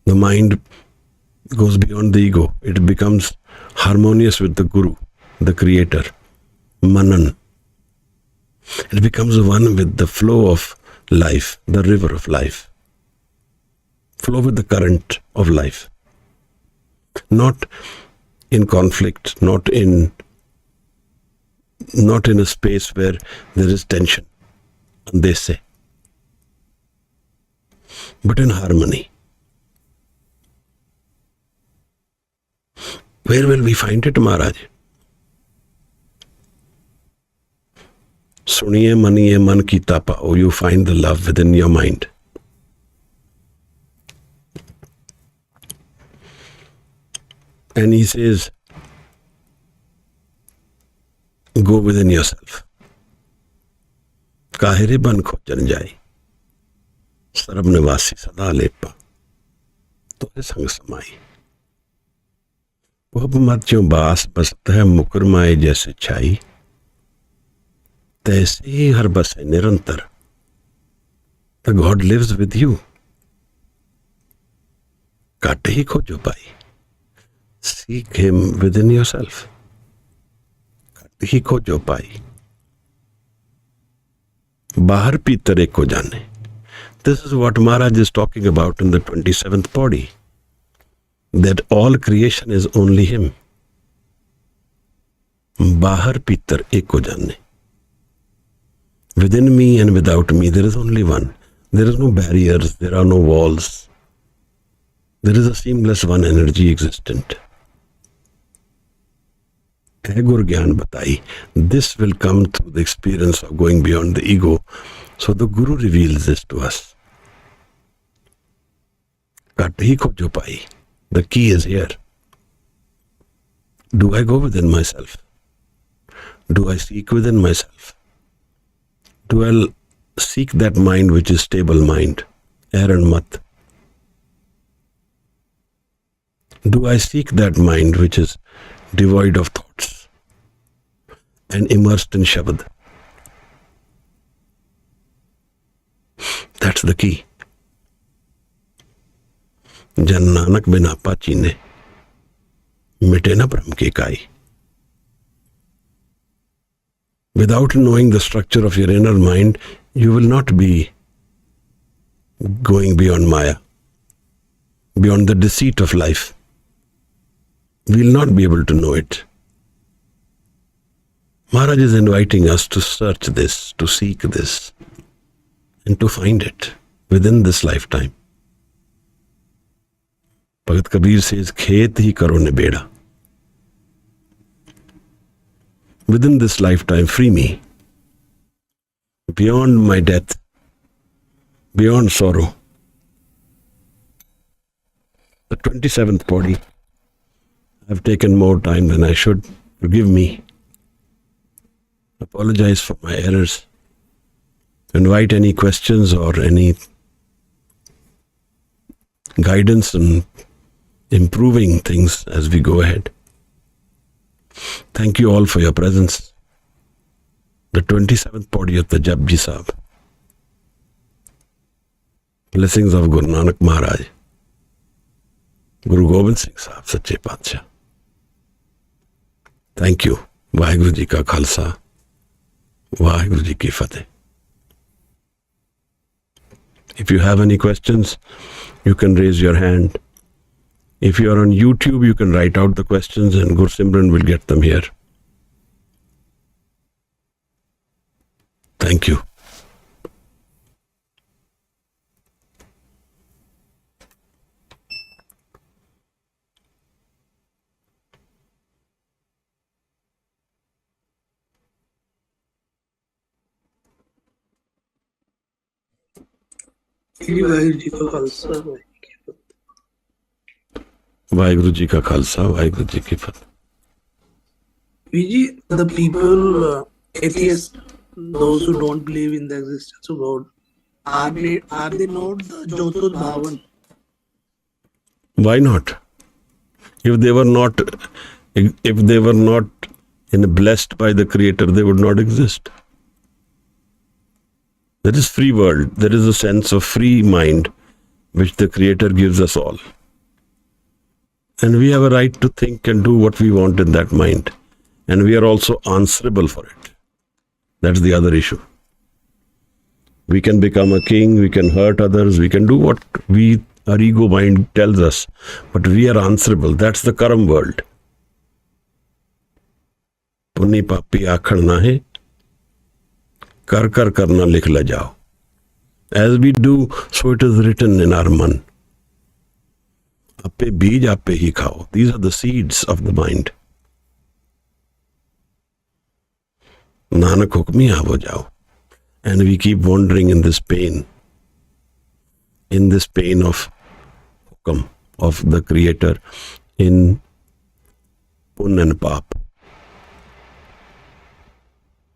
The mind goes beyond the ego. It becomes harmonious with the Guru, the Creator. Manan. It becomes one with the flow of life, the river of life. Flow with the current of life. Not in conflict, not in a space where there is tension, and they say, but in harmony. Where will we find it, Maharaj? Suniye maniye man kita pao. You find the love within your mind. And he says, go within yourself. Kahire ban khojan jai. Sarab nivasi sada lepa. Tohe sang samai. Wab mat jo baas basta hai mukurmae jaise chai. Taise hi har bas hai nirantar. The God lives with you. Katte hi khojo pai. Seek Him within yourself. Katte hi khojo pai. Bahar pitar ek ko jane. This is what Maharaj is talking about in the 27th Pauri. That all creation is only Him. Bahar pitar ek ko jane. Within me and without me, there is only one. There is no barriers, there are no walls. There is a seamless one energy existent. है गुर ज्ञान बताई. This will come through the experience of going beyond the ego. So the Guru reveals this to us. घट ही खोजो पाई. The key is here. Do I go within myself? Do I seek within myself? Do I seek that mind which is stable mind? Aaron mat. Do I seek that mind which is devoid of thoughts and immersed in Shabad? That's the key. जन नानक बिना पाची ने मिटे न ब्रह्म की काई. Without knowing the structure of your inner mind, you will not be going beyond Maya, beyond the deceit of life. We will not be able to know it. Maharaj is inviting us to search this, to seek this, and to find it within this lifetime. Bhagat Kabir says, Khet hi karo nibeda. Within this lifetime, free me. Beyond my death, beyond sorrow. The 27th body. I've taken more time than I should. Forgive me. Apologize for my errors. Invite any questions or any guidance in improving things as we go ahead. Thank you all for your presence. The 27th body of the Japji Sahib. Blessings of Guru Nanak Maharaj. Guru Gobind Singh Sahib, Sache Paatshah. Thank you. Waheguru Ji ka khalsa. Waheguru Ji ki fateh. If you have any questions, you can raise your hand. If you are on YouTube, you can write out the questions and Gur Simran will get them here. Thank you. Waheguru ji का Khalsa Waheguru Ji ka khalsa, Waheguru Ji ki fateh. Viji, the people, atheists, those who don't believe in the existence of God, are they not the Jyotud Bhavan? Why not? If they were not blessed by the Creator, they would not exist. There is free world. There is a sense of free mind which the Creator gives us all. And we have a right to think and do what we want in that mind. And we are also answerable for it. That's the other issue. We can become a king, we can hurt others, we can do what our ego mind tells us. But we are answerable. That's the Karam world. Punni papi akhad nahe, kar karna likh la jao. As we do, so it is written in our man. Appe beej appe hi khao. These are the seeds of the mind. Nanak hukmi avo jao. And we keep wandering in this pain of hukam, of the Creator, in pun and pap.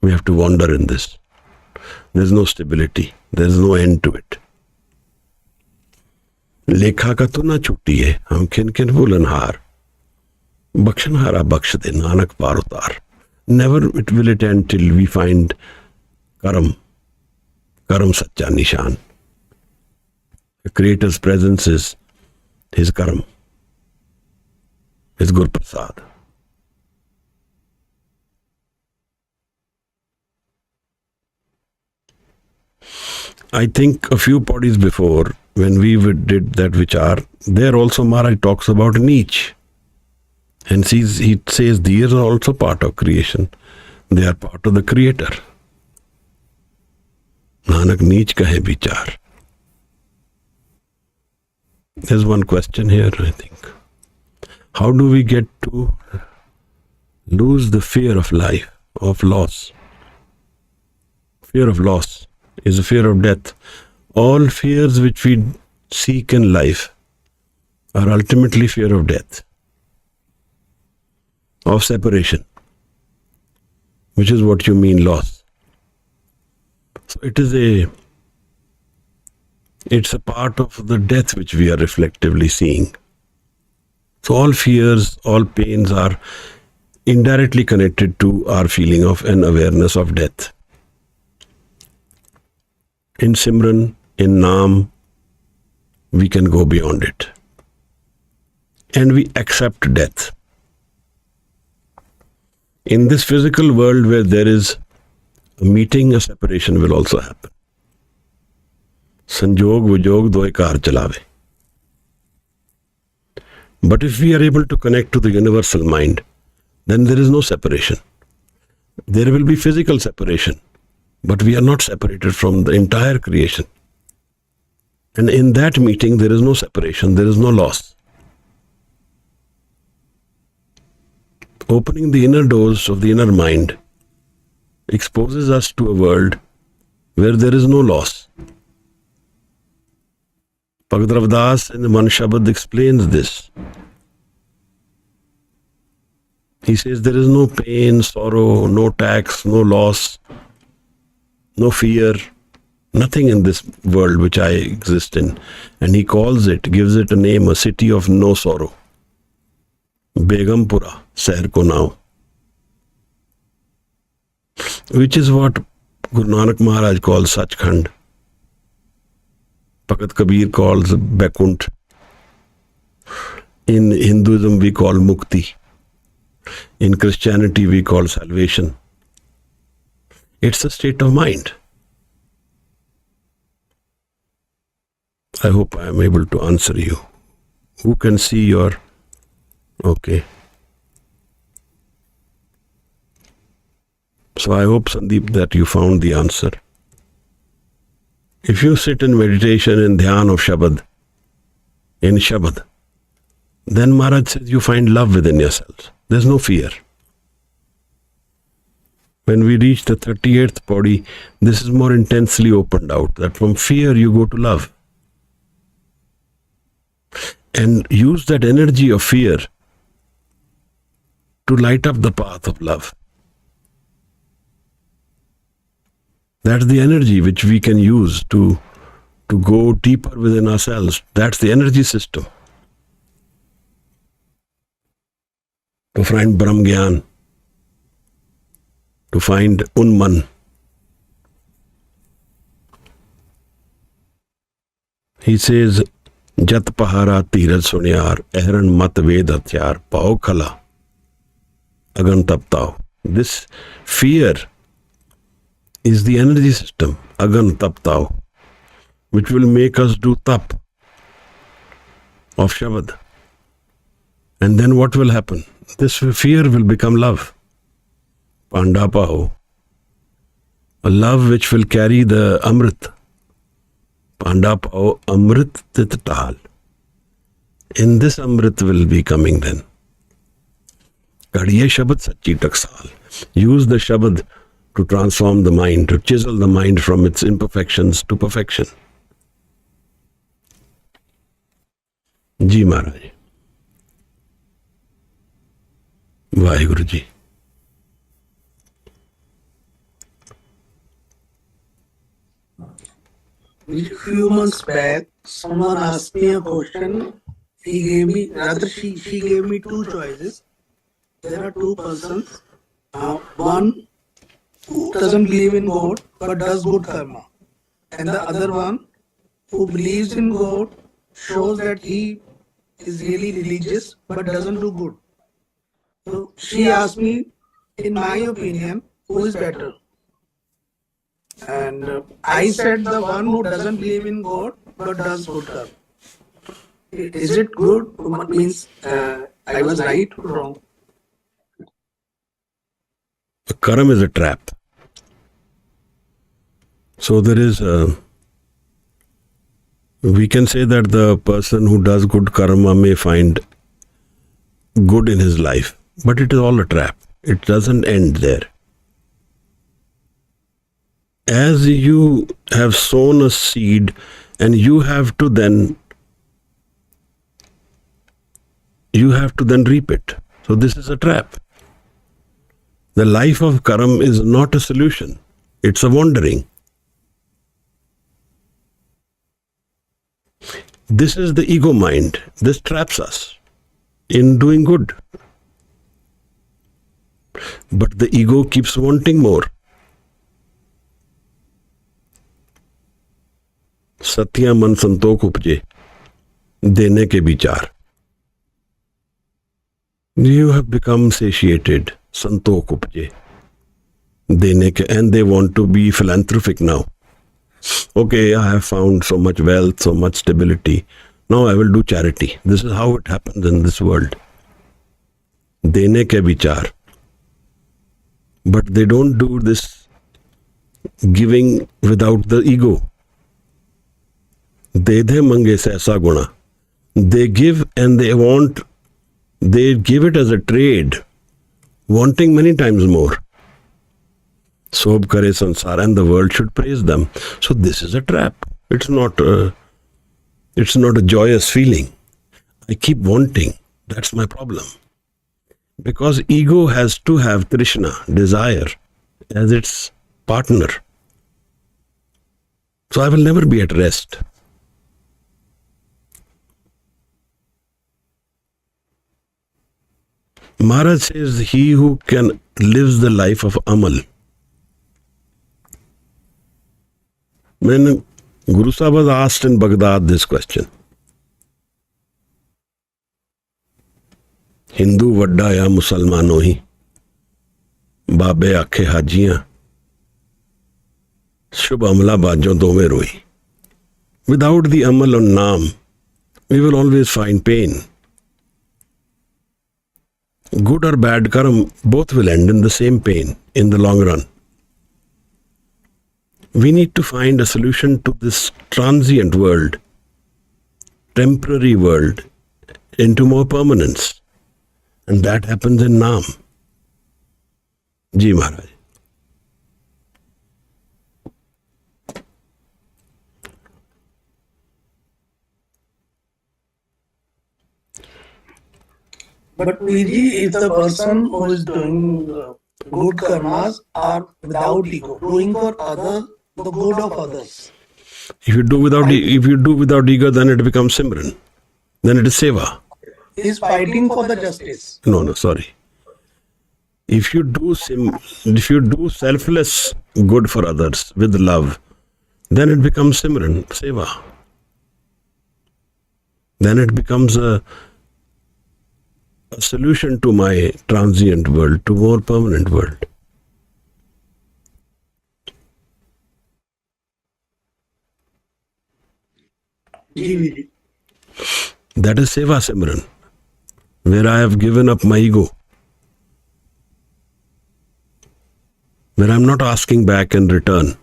We have to wander in this. There's no stability. There's no end to it. लेखा का तो ना छुट्टी है हम किन किन भूलनहार बख्शनहारा बख्श दे नानक पार उतार. Never it will it end till we find karam sacha nishan. The Creator's presence is his karam, his Gur Prasad. I think a few bodies before, when we did that vichar, there also Maharaj talks about niche. And he says these are also part of creation. They are part of the Creator. Nanak niche kahe vichar. There's one question here, I think. How do we get to lose the fear of life, of loss. Fear of loss is a fear of death. All fears which we seek in life are ultimately fear of death, of separation, which is what you mean loss. So it's a part of the death which we are reflectively seeing. So all fears, all pains are indirectly connected to our feeling of an awareness of death. In Simran, in Naam, we can go beyond it. And we accept death. In this physical world where there is a meeting, a separation will also happen. Sanjog vijog doy kaar chalave. But if we are able to connect to the universal mind, then there is no separation. There will be physical separation, but we are not separated from the entire creation. And in that meeting, there is no separation, there is no loss. Opening the inner doors of the inner mind exposes us to a world where there is no loss. Bhagavad Ravdas in the One Shabad explains this. He says there is no pain, sorrow, no tax, no loss, no fear, nothing in this world which I exist in. And he calls it, gives it a name, a city of no sorrow. Begumpura, Seher ko now. Which is what Guru Nanak Maharaj calls Sachkhand. Bhagat Kabir calls Vaikuntha. In Hinduism we call Mukti. In Christianity we call salvation. It's a state of mind. I hope I am able to answer you. Who can see your... Okay. So I hope, Sandeep, that you found the answer. If you sit in meditation in dhyan of Shabad, in Shabad, then Maharaj says you find love within yourselves. There's no fear. When we reach the 38th Pauri, this is more intensely opened out, that from fear you go to love. And use that energy of fear to light up the path of love. That's the energy which we can use to go deeper within ourselves. That's the energy system. To find Brahm Gyan, to find Unman. He says, Jat pahara tiraj sunyar, ehran mat ved hathyar, pao khala, agan taptao. This fear is the energy system, agan taptao, which will make us do tap of Shabad. And then what will happen? This fear will become love. Pandapao, a love which will carry the Amrit. Pandapao Amrit Tittal. In this Amrit will be coming then. Kadiye Shabad Sachi Taksal. Use the Shabad to transform the mind, to chisel the mind from its imperfections to perfection. Ji Maharaj. Waheguru Ji. A few months back, someone asked me a question. She gave me two choices. There are two persons. One who doesn't believe in God but does good karma. And the other one who believes in God, shows that he is really religious but doesn't do good. So she asked me, in my opinion, who is better? And I said the one who doesn't believe in God but does good karma. Is it good? Means I was right or wrong? Karma is a trap. So there is we can say that the person who does good karma may find good in his life, but it is all a trap. It doesn't end there. As you have sown a seed and you have to then reap it. So this is a trap. The life of karam is not a solution. It's a wandering. This is the ego mind. This traps us in doing good. But the ego keeps wanting more. Satya man santok upje, dene ke vichar. You have become satiated, santok upje, dene ke, and they want to be philanthropic now. Okay, I have found so much wealth, so much stability. Now I will do charity. This is how it happens in this world. Dene ke vichar. But they don't do this giving without the ego. De de mange se aisa guna. They give and they give it as a trade, wanting many times more. Sob kare sansar, and the world should praise them. So this is a trap. It's not a joyous feeling. I keep wanting. That's my problem. Because ego has to have Trishna, desire, as its partner. So I will never be at rest. Maharaj says, he who can lives the life of amal. When Guru Sahib was asked in Baghdad this question, Hindu vadda ya Musalmano hi, Babe akhe hajiyan, Shubh amla bajon dome roi. Without the amal on naam, we will always find pain. Good or bad karam, both will end in the same pain in the long run. We need to find a solution to this transient world, temporary world, into more permanence. And that happens in Naam. Ji Maharaj. But Puji, if the person who is doing good karmas are without ego, doing for others, the good of others. If you do without ego, then it becomes Simran. Then it is Seva. He is fighting for the justice. No, sorry. If you do selfless good for others with love, then it becomes Simran, Seva. Then it becomes a solution to my transient world, to more permanent world. That is Seva Simran, where I have given up my ego, where I am not asking back in return.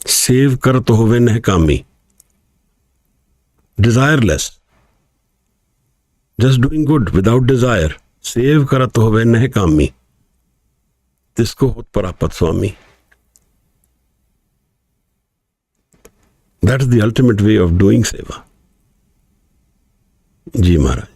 Save kar to hove neh kami. Desireless. Just doing good without desire. Save karat hove neh kami. Tisko hot parapat swami. That is the ultimate way of doing seva. Ji Maharaj.